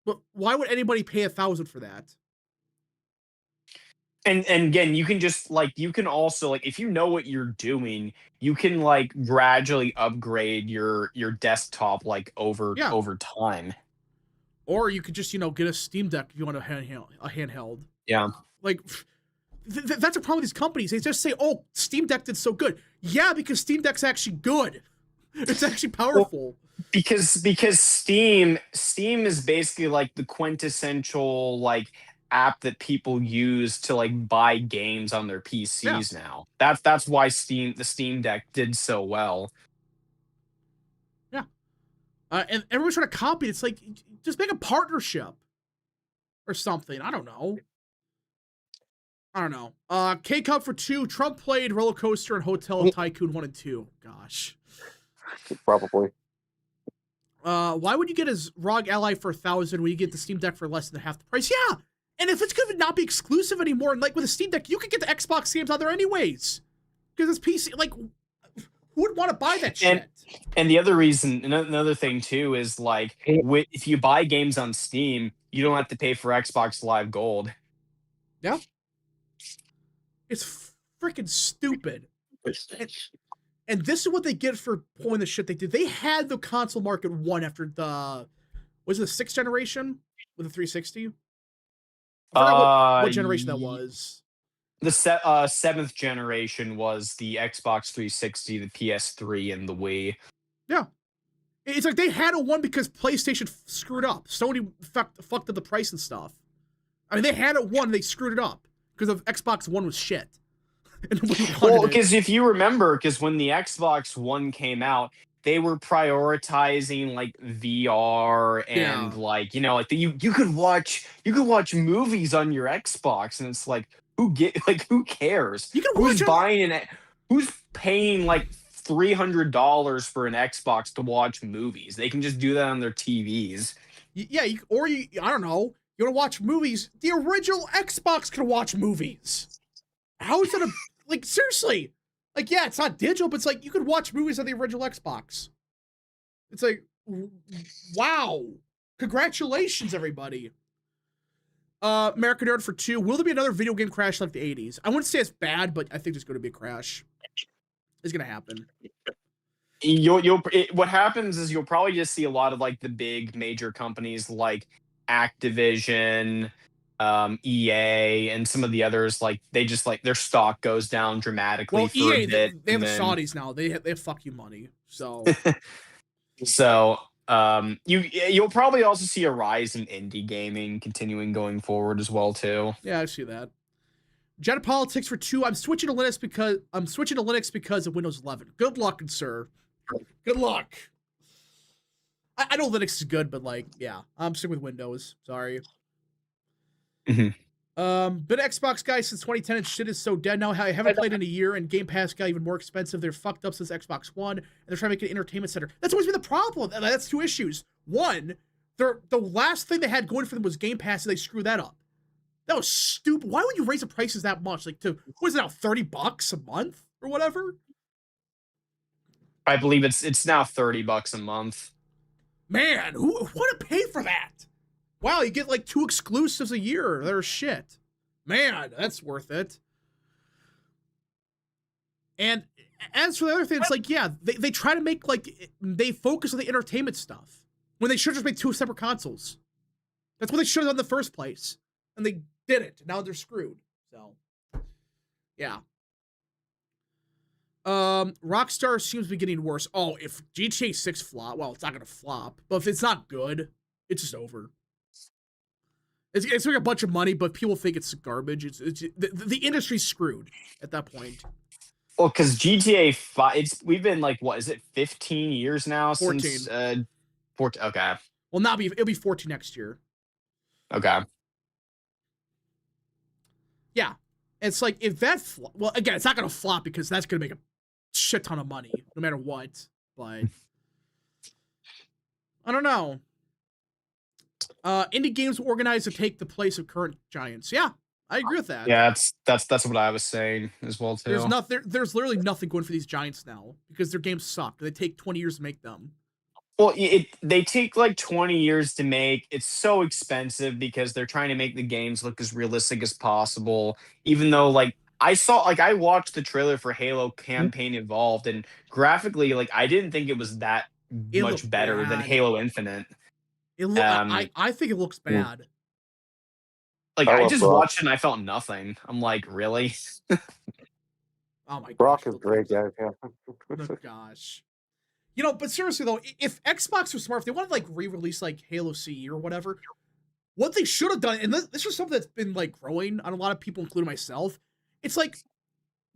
But why would anybody pay 1,000 for that? And again, you can just like you can also like if you know what you're doing, you can like gradually upgrade your desktop like over time. Or you could just get a Steam Deck if you want a handheld. Yeah. Like that's a problem with these companies. They just say, "Oh, Steam Deck did so good." Yeah, because Steam Deck's actually good. It's actually powerful. Because Steam is basically like the quintessential like app that people use to like buy games on their PCs now. That's why the Steam Deck did so well. Yeah. And everyone's trying to copy it. It's like, just make a partnership or something. I don't know. K-Cup for 2. Trump played Roller Coaster and Hotel Tycoon 1 and 2. Gosh. Probably. Why would you get his ROG Ally for 1,000 when you get the Steam Deck for less than half the price? Yeah, and if it's going to not be exclusive anymore, and like with the Steam Deck, you could get the Xbox games on there anyways, because it's PC. Like, who would want to buy that shit? And the other reason, another thing too, is like if you buy games on Steam, you don't have to pay for Xbox Live Gold. Yeah, it's freaking stupid. And this is what they get for pulling the shit they did. They had the console market won after the Was it the 6th generation with the 360? I forgot what generation that was. The 7th generation was the Xbox 360, the PS3, and the Wii. Yeah. It's like they had a one because PlayStation screwed up. Sony fucked up the price and stuff. I mean, they had it one, they screwed it up because of Xbox One was shit. Well, because if you remember, because when the Xbox One came out, they were prioritizing like VR and like like you could watch movies on your Xbox, and it's like who cares? You can who's who's paying like $300 for an Xbox to watch movies? They can just do that on their TVs. Yeah, I don't know. You want to watch movies? The original Xbox can watch movies. How is that like seriously? Like, yeah, it's not digital, but it's like you could watch movies on the original Xbox. It's like, wow. Congratulations, everybody. American Nerd for 2. Will there be another video game crash like the 80s? I wouldn't say it's bad, but I think there's going to be a crash. It's going to happen. What happens is you'll probably just see a lot of like the big major companies like Activision, EA, and some of the others, like they just like their stock goes down dramatically. Well, for EA, a bit, they have the Saudis now. They have fuck you money. So, you'll probably also see a rise in indie gaming continuing going forward as well too. Yeah, I see that. Jet Politics for 2. I'm switching to Linux because of Windows 11. Good luck, sir. Good luck. I know Linux is good, but like, yeah, I'm sticking with Windows. Sorry. Mm-hmm. Been an Xbox guy since 2010 and shit is so dead now. I haven't played in a year and Game Pass got even more expensive. They're fucked up since Xbox One and they're trying to make it an entertainment center. That's always been the problem. That's 2 issues. One, the last thing they had going for them was Game Pass and they screwed that up. That was stupid. Why would you raise the prices that much? Like what is it now, $30 a month or whatever? I believe it's now $30 a month. Man, who would pay for that? Wow, you get like 2 exclusives a year. They're shit. Man, that's worth it. And as for the other thing, it's like, yeah, they try to make like, they focus on the entertainment stuff when they should just make 2 separate consoles. That's what they should have done in the first place. And they didn't. Now they're screwed. So, yeah. Rockstar seems to be getting worse. Oh, if GTA 6 flop, well, it's not going to flop. But if it's not good, it's just over. It's like a bunch of money, but people think it's garbage. The industry's screwed at that point. Well, because GTA 5, we've been like, what is it, 15 years now 14. Since 14? Okay. Well, it'll be 14 next year. Okay. Yeah, it's like if that well, again, it's not gonna flop because that's gonna make a shit ton of money no matter what. But I don't know. Indie games were organized to take the place of current giants. Yeah, I agree with that. Yeah, that's what I was saying as well too. There's literally nothing going for these giants now because their games suck. They take 20 years to make them. Well, they take like 20 years to make. It's so expensive because they're trying to make the games look as realistic as possible. Even though, like, I watched the trailer for Halo Campaign Evolved, and graphically, like, I didn't think it was that much better than Halo Infinite. I think it looks bad. Like, I just watched it and I felt nothing. I'm like, really? Oh my gosh. Brock is great, guys. Yeah. Oh gosh. You know, but seriously though, if Xbox was smart, if they wanted to like re-release like Halo CE or whatever, what they should have done, and this is something that's been like growing on a lot of people, including myself, it's like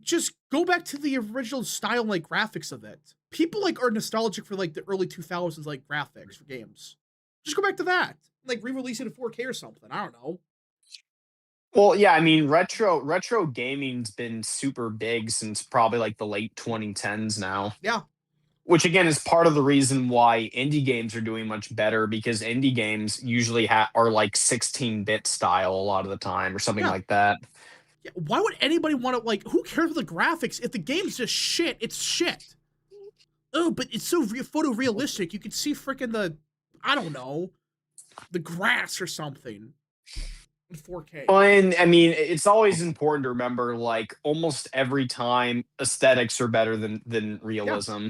just go back to the original style and like graphics of it. People like are nostalgic for like the early 2000s like graphics for games. Just go back to that. Like re-release it in 4K or something. I don't know. Well, yeah, I mean, retro gaming's been super big since probably like the late 2010s now. Yeah. Which again is part of the reason why indie games are doing much better, because indie games usually are like 16-bit style a lot of the time or something like that. Yeah, why would anybody want to like? Who cares about the graphics if the game's just shit? It's shit. Oh, but it's so photorealistic. You could see freaking I don't know, the grass or something in 4K. Well, and I mean, it's always important to remember, like, almost every time aesthetics are better than realism.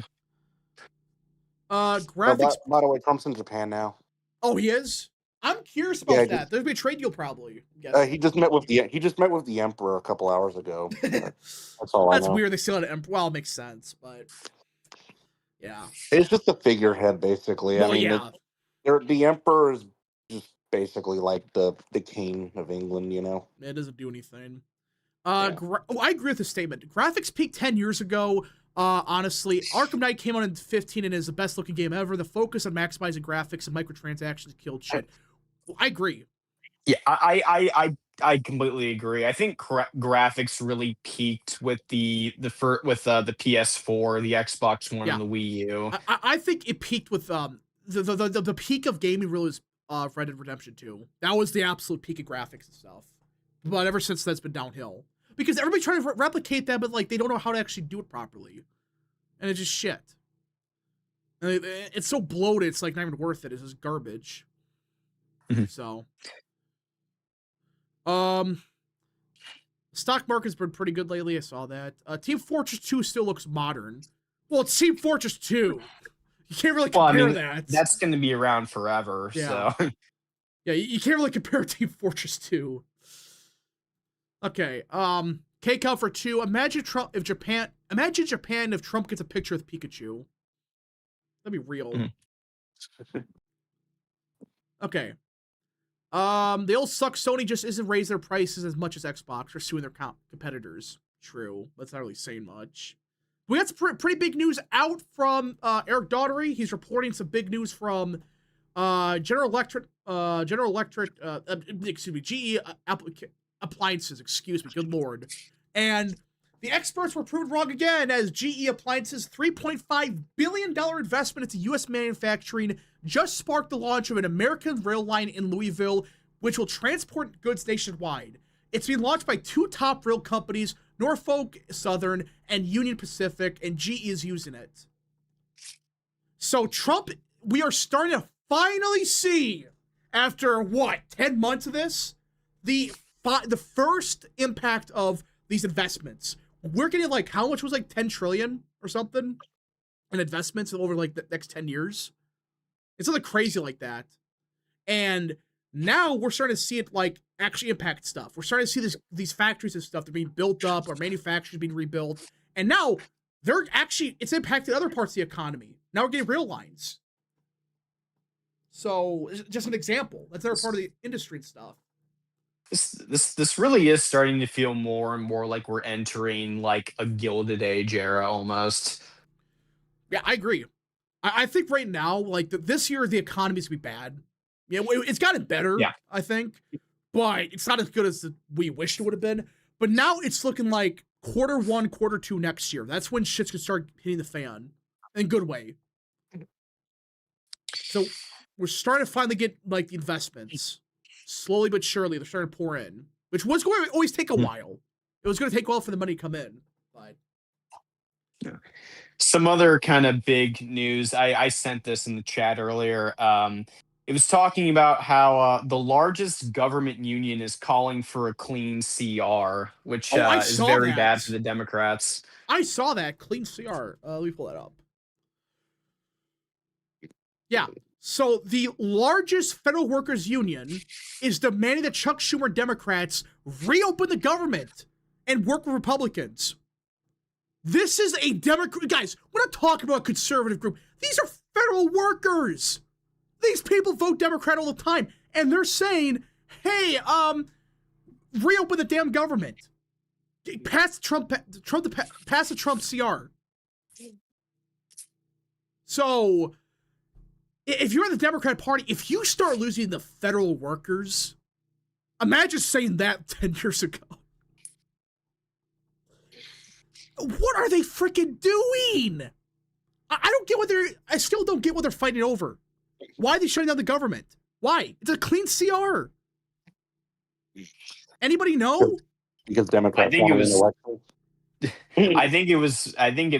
Graphics. By the way, Trump's in Japan now. Oh, he is. I'm curious Yeah, about that. There's be a trade deal probably. I'm guessing. he just met with the emperor a couple hours ago. That's all I That's know. weird. They still had an well, it makes sense, but yeah. It's just a figurehead, basically. Well, I mean, yeah. the emperor is just basically like the king of England, you know. It doesn't do anything. Yeah. I agree with the statement. Graphics peaked 10 years ago. Honestly, Arkham Knight came out in 15 and is the best looking game ever. The focus on maximizing graphics and microtransactions killed shit. I agree. Yeah, I completely agree. I think graphics really peaked with the PS4, the Xbox One, Yeah. and the Wii U. I think it peaked with the peak of gaming really was Red Dead Redemption 2. That was the absolute peak of graphics and stuff. But ever since that's been downhill. Because everybody's trying to replicate that, but like they don't know how to actually do it properly. And it's just shit. And it's so bloated, it's like not even worth it. It's just garbage. So stock market's been pretty good lately. I saw that. Team Fortress 2 still looks modern. Well, it's Team Fortress 2. You can't really compare that. That's going to be around forever. Yeah. So yeah, you can't really compare Team Fortress 2. Okay. K-Cal for 2. Imagine Japan if Trump gets a picture with Pikachu. That'd be real. Okay. They all suck. Sony just isn't raising their prices as much as Xbox or suing their competitors. True. That's not really saying much. We got some pretty big news out from Eric Daugherty. He's reporting some big news from General Electric, GE Appliances, excuse me, good lord. And the experts were proven wrong again as GE Appliances' $3.5 billion investment into U.S. manufacturing just sparked the launch of an American rail line in Louisville, which will transport goods nationwide. It's being launched by two top rail companies, Norfolk Southern and Union Pacific, and GE is using it. So Trump, we are starting to finally see, after what, 10 months of this, the first impact of these investments. We're getting like, how much was like 10 trillion or something in investments over like the next 10 years? It's something crazy like that. And now we're starting to see it like actually impact stuff. We're starting to see these factories and stuff that are being built up or manufacturers being rebuilt. And now it's impacted other parts of the economy. Now we're getting rail lines. So just an example. That's another part of the industry and stuff. This really is starting to feel more and more like we're entering like a Gilded Age era almost. Yeah, I agree. I think right now, like this year, the economy's gonna be bad. Yeah, it's gotten better, Yeah. I think, but it's not as good as we wished it would have been. But now it's looking like Q1, Q2 next year. That's when shit's gonna start hitting the fan in a good way. So we're starting to finally get like the investments. Slowly but surely, they're starting to pour in, which was going to always take a while. It was going to take a while for the money to come in, but some other kind of big news. I sent this in the chat earlier. It was talking about how the largest government union is calling for a clean CR, which is very bad for the Democrats. I saw that clean CR. Let me pull that up. Yeah. So the largest federal workers union is demanding that Chuck Schumer Democrats reopen the government and work with Republicans. This is a Democrat. Guys, we're not talking about a conservative group. These are federal workers. These people vote Democrat all the time. And they're saying, hey, reopen the damn government. Pass the Trump CR. So if you're in the Democrat Party, if you start losing the federal workers, imagine saying that 10 years ago. What are they freaking doing? I still don't get what they're fighting over. Why are they shutting down the government? Why? It's a clean CR. Anybody know? Because Democrats want an election. I think it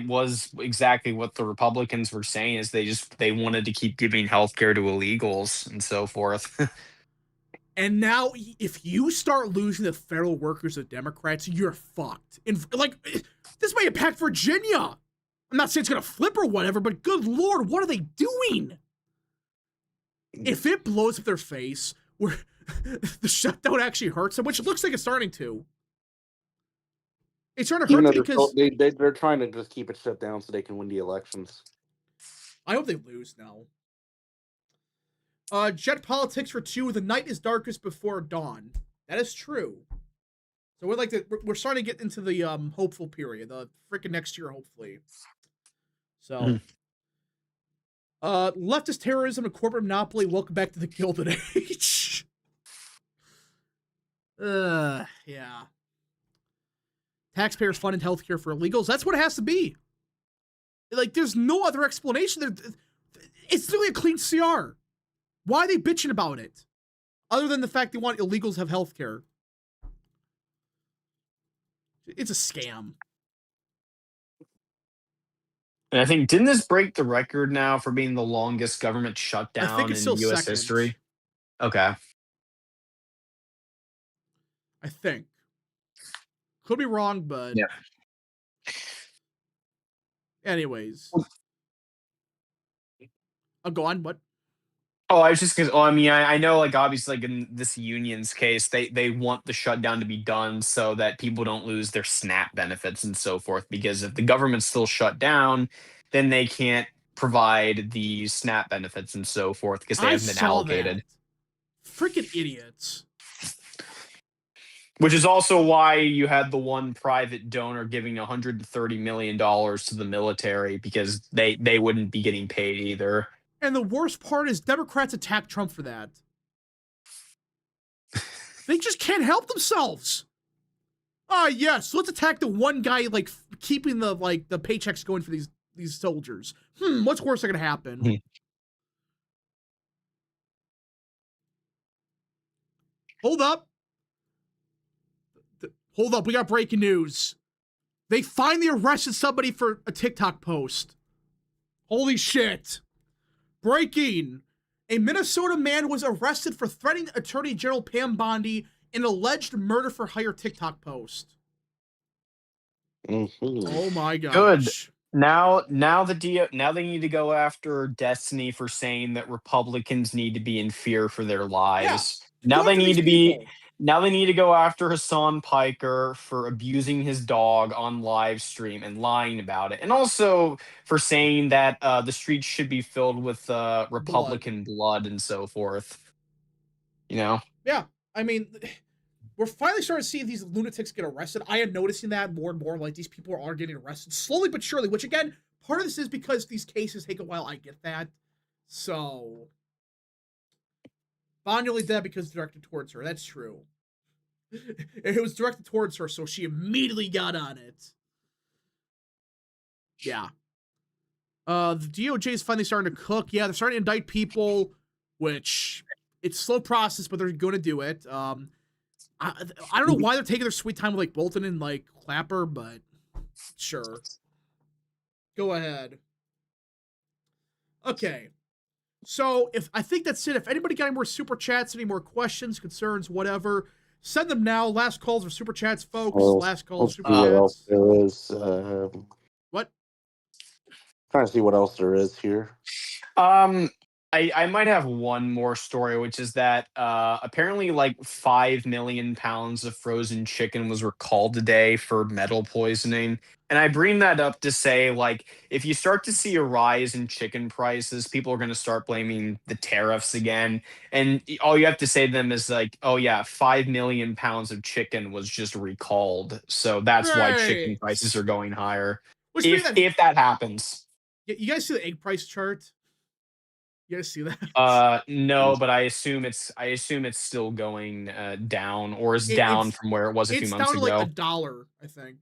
was exactly what the Republicans were saying is they wanted to keep giving healthcare to illegals and so forth. And now if you start losing the federal workers of Democrats, you're fucked. And like this may impact Virginia. I'm not saying it's gonna flip or whatever, but good lord, what are they doing? if it blows up their face, where the shutdown actually hurts them, which it looks like it's starting to. It's starting to Even hurt though them because they're trying to just keep it shut down so they can win the elections. I hope they lose now. Jet politics for 2. The night is darkest before dawn. That is true. So we're starting to get into the hopeful period, the freaking next year, hopefully. So, leftist terrorism and corporate monopoly. Welcome back to the Gilded Age. Yeah. Taxpayers funded healthcare for illegals. That's what it has to be. Like, there's no other explanation. It's really a clean CR. Why are they bitching about it? Other than the fact they want illegals to have healthcare. It's a scam. And I think, didn't this break the record now for being the longest government shutdown it's in still U.S. second. history? Okay. I think. Could be wrong, but... Yeah. Anyways. I'll go on. What? Oh, I was just because. Oh, I mean, I know, like, obviously, like in this union's case, they want the shutdown to be done so that people don't lose their SNAP benefits and so forth. Because if the government's still shut down, then they can't provide the SNAP benefits and so forth because they haven't been allocated. Freaking idiots. Which is also why you had the one private donor giving $130 million to the military because they wouldn't be getting paid either. And the worst part is Democrats attack Trump for that. They just can't help themselves. Yes, let's attack the one guy like keeping the paychecks going for these soldiers. What's worse that could happen? Hold up. We got breaking news. They finally arrested somebody for a TikTok post. Holy shit. Breaking. A Minnesota man was arrested for threatening Attorney General Pam Bondi in alleged murder for hire TikTok post. Oh my gosh. Good. Now they need to go after Destiny for saying that Republicans need to be in fear for their lives. Yeah. Now they need to go after Hassan Piker for abusing his dog on live stream and lying about it. And also for saying that the streets should be filled with Republican blood and so forth. You know? Yeah. I mean, we're finally starting to see these lunatics get arrested. I am noticing that more and more. Like, these people are getting arrested slowly but surely, which, again, part of this is because these cases take a while. I get that. So, Bondi only did that because it's directed towards her. That's true. It was directed towards her, so she immediately got on it. Yeah. The DOJ is finally starting to cook. Yeah, they're starting to indict people, which it's a slow process, but they're going to do it. I don't know why they're taking their sweet time with like Bolton and like Clapper, but sure. Go ahead. Okay. So I think that's it. If anybody got any more super chats, any more questions, concerns, whatever, send them now. Last calls for super chats, folks. Last calls for super chats. What else there is? What? Trying to see what else there is here. I might have one more story, which is that apparently like 5 million pounds of frozen chicken was recalled today for metal poisoning. And I bring that up to say, like, if you start to see a rise in chicken prices, people are going to start blaming the tariffs again. And all you have to say to them is like, oh, yeah, 5 million pounds of chicken was just recalled. So that's why chicken prices are going higher. If that happens. You guys see the egg price chart? You guys see that? No, but I assume it's still going down, or is down from where it was a few months ago. It's down to like $1, I think.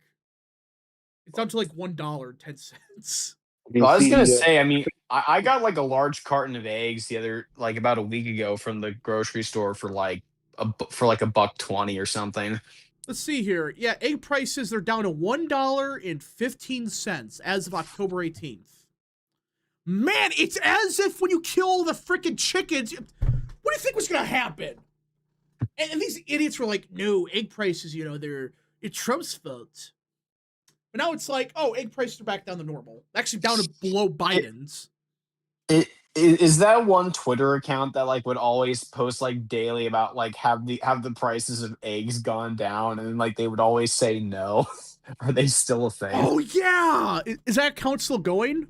It's down to like $1.10. I was gonna say, I mean, I got like a large carton of eggs about a week ago from the grocery store for like $1.20 or something. Let's see here. Yeah, egg prices, they're down to $1.15 as of October 18th. Man, it's as if when you kill the freaking chickens, what do you think was going to happen? And these idiots were like, no, egg prices, it's Trump's fault. But now it's like, oh, egg prices are back down to normal. Actually down to below Biden's. Is that one Twitter account that like would always post like daily about like have the prices of eggs gone down, and then like they would always say no? Are they still a thing? Oh yeah, is that account still going?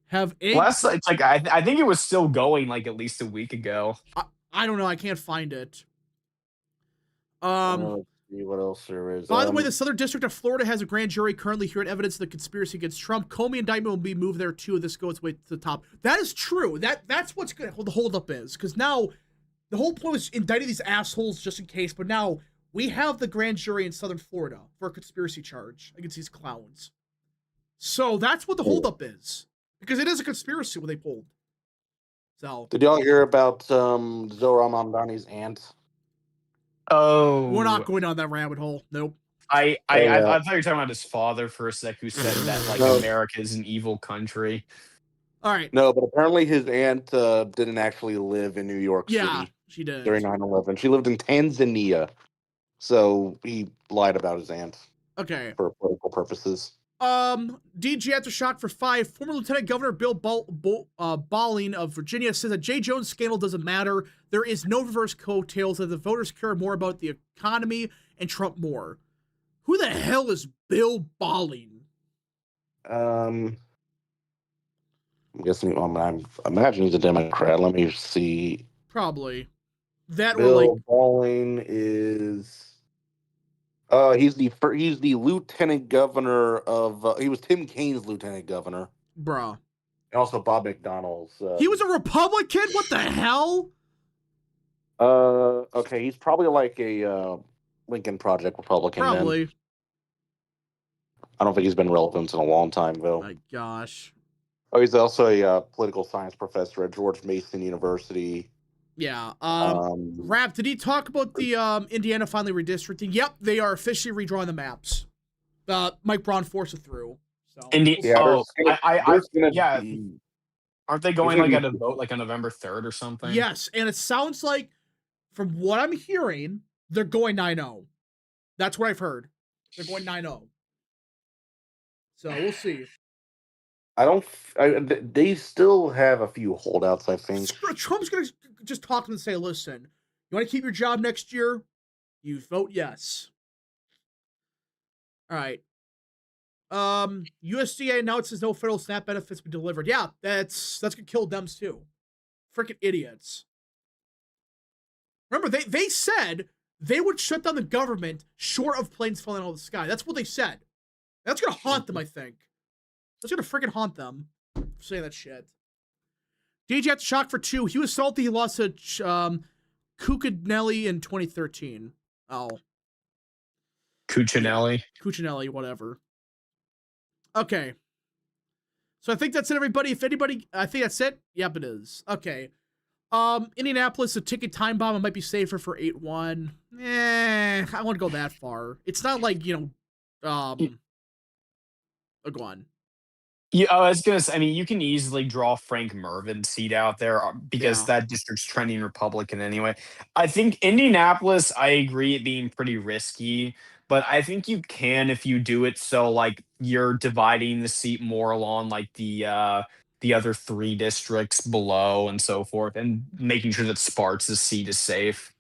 Have eggs? Last it's like I think it was still going like at least a week ago. I don't know. I can't find it. Let's see what else there is. By the way, the Southern District of Florida has a grand jury currently hearing evidence of the conspiracy against Trump. Comey indictment will be moved there too. This goes way to the top. That is true. That's what's good. The holdup is because now the whole point was indicting these assholes just in case. But now we have the grand jury in Southern Florida for a conspiracy charge against these clowns. So that's what the holdup is, because it is a conspiracy what they pulled. So did y'all hear about Zohran Mamdani's aunt? Oh, we're not going down that rabbit hole. Nope. I thought you were talking about his father for a sec, who said that like America is an evil country. All right. No, but apparently his aunt didn't actually live in New York Yeah, City she did. during 9/11. She lived in Tanzania. So he lied about his aunt Okay. for political purposes. DG aftershock for 5. Former Lieutenant Governor Bill Bolling of Virginia says that Jay Jones scandal doesn't matter. There is no reverse coattails, that the voters care more about the economy and Trump more. Who the hell is Bill Bolling? I'm guessing. I imagine he's a Democrat. Let me see. Probably. That Bill or like Bolling is. He's the lieutenant governor of. He was Tim Kaine's lieutenant governor, bruh. and also Bob McDonnell's. He was a Republican? What the hell? Okay, he's probably like a Lincoln Project Republican. Probably. Then. I don't think he's been relevant in a long time, though. My gosh. Oh, he's also a political science professor at George Mason University. Yeah. Rap, did he talk about the Indiana finally redistricting? Yep, they are officially redrawing the maps. Mike Braun forced it through. So yeah. Aren't they going like at a vote like on November 3rd or something? Yes, and it sounds like, from what I'm hearing, they're going 9-0. That's what I've heard. They're going 9-0. So we'll see. They still have a few holdouts, I think. Trump's going to just talk to them and say, listen, you want to keep your job next year? You vote yes. All right. USDA announces no federal SNAP benefits be delivered. Yeah, that's going to kill Dems too. Freaking idiots. Remember, they said they would shut down the government short of planes falling out of the sky. That's what they said. That's going to haunt them, I think. That's going to freaking haunt them for saying that shit. DJ at the shock for 2. He was salty he lost to Cuccinelli in 2013. Oh. Cuccinelli, whatever. Okay. So I think that's it, everybody. If anybody, I think that's it. Yep, it is. Okay. Indianapolis, a ticket time bomb. It might be safer for 8-1. I wouldn't go that far. It's not like, go on. Yeah, I was gonna say, I mean, you can easily draw Frank Mervin's seat out there because that district's trending Republican anyway. I think Indianapolis, I agree it being pretty risky, but I think you can if you do it so like you're dividing the seat more along like the other 3 districts below and so forth, and making sure that Sparks' seat is safe.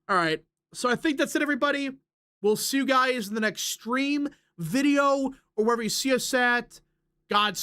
All right. So I think that's it, everybody. We'll see you guys in the next stream, video, or wherever you see us at. Godspeed.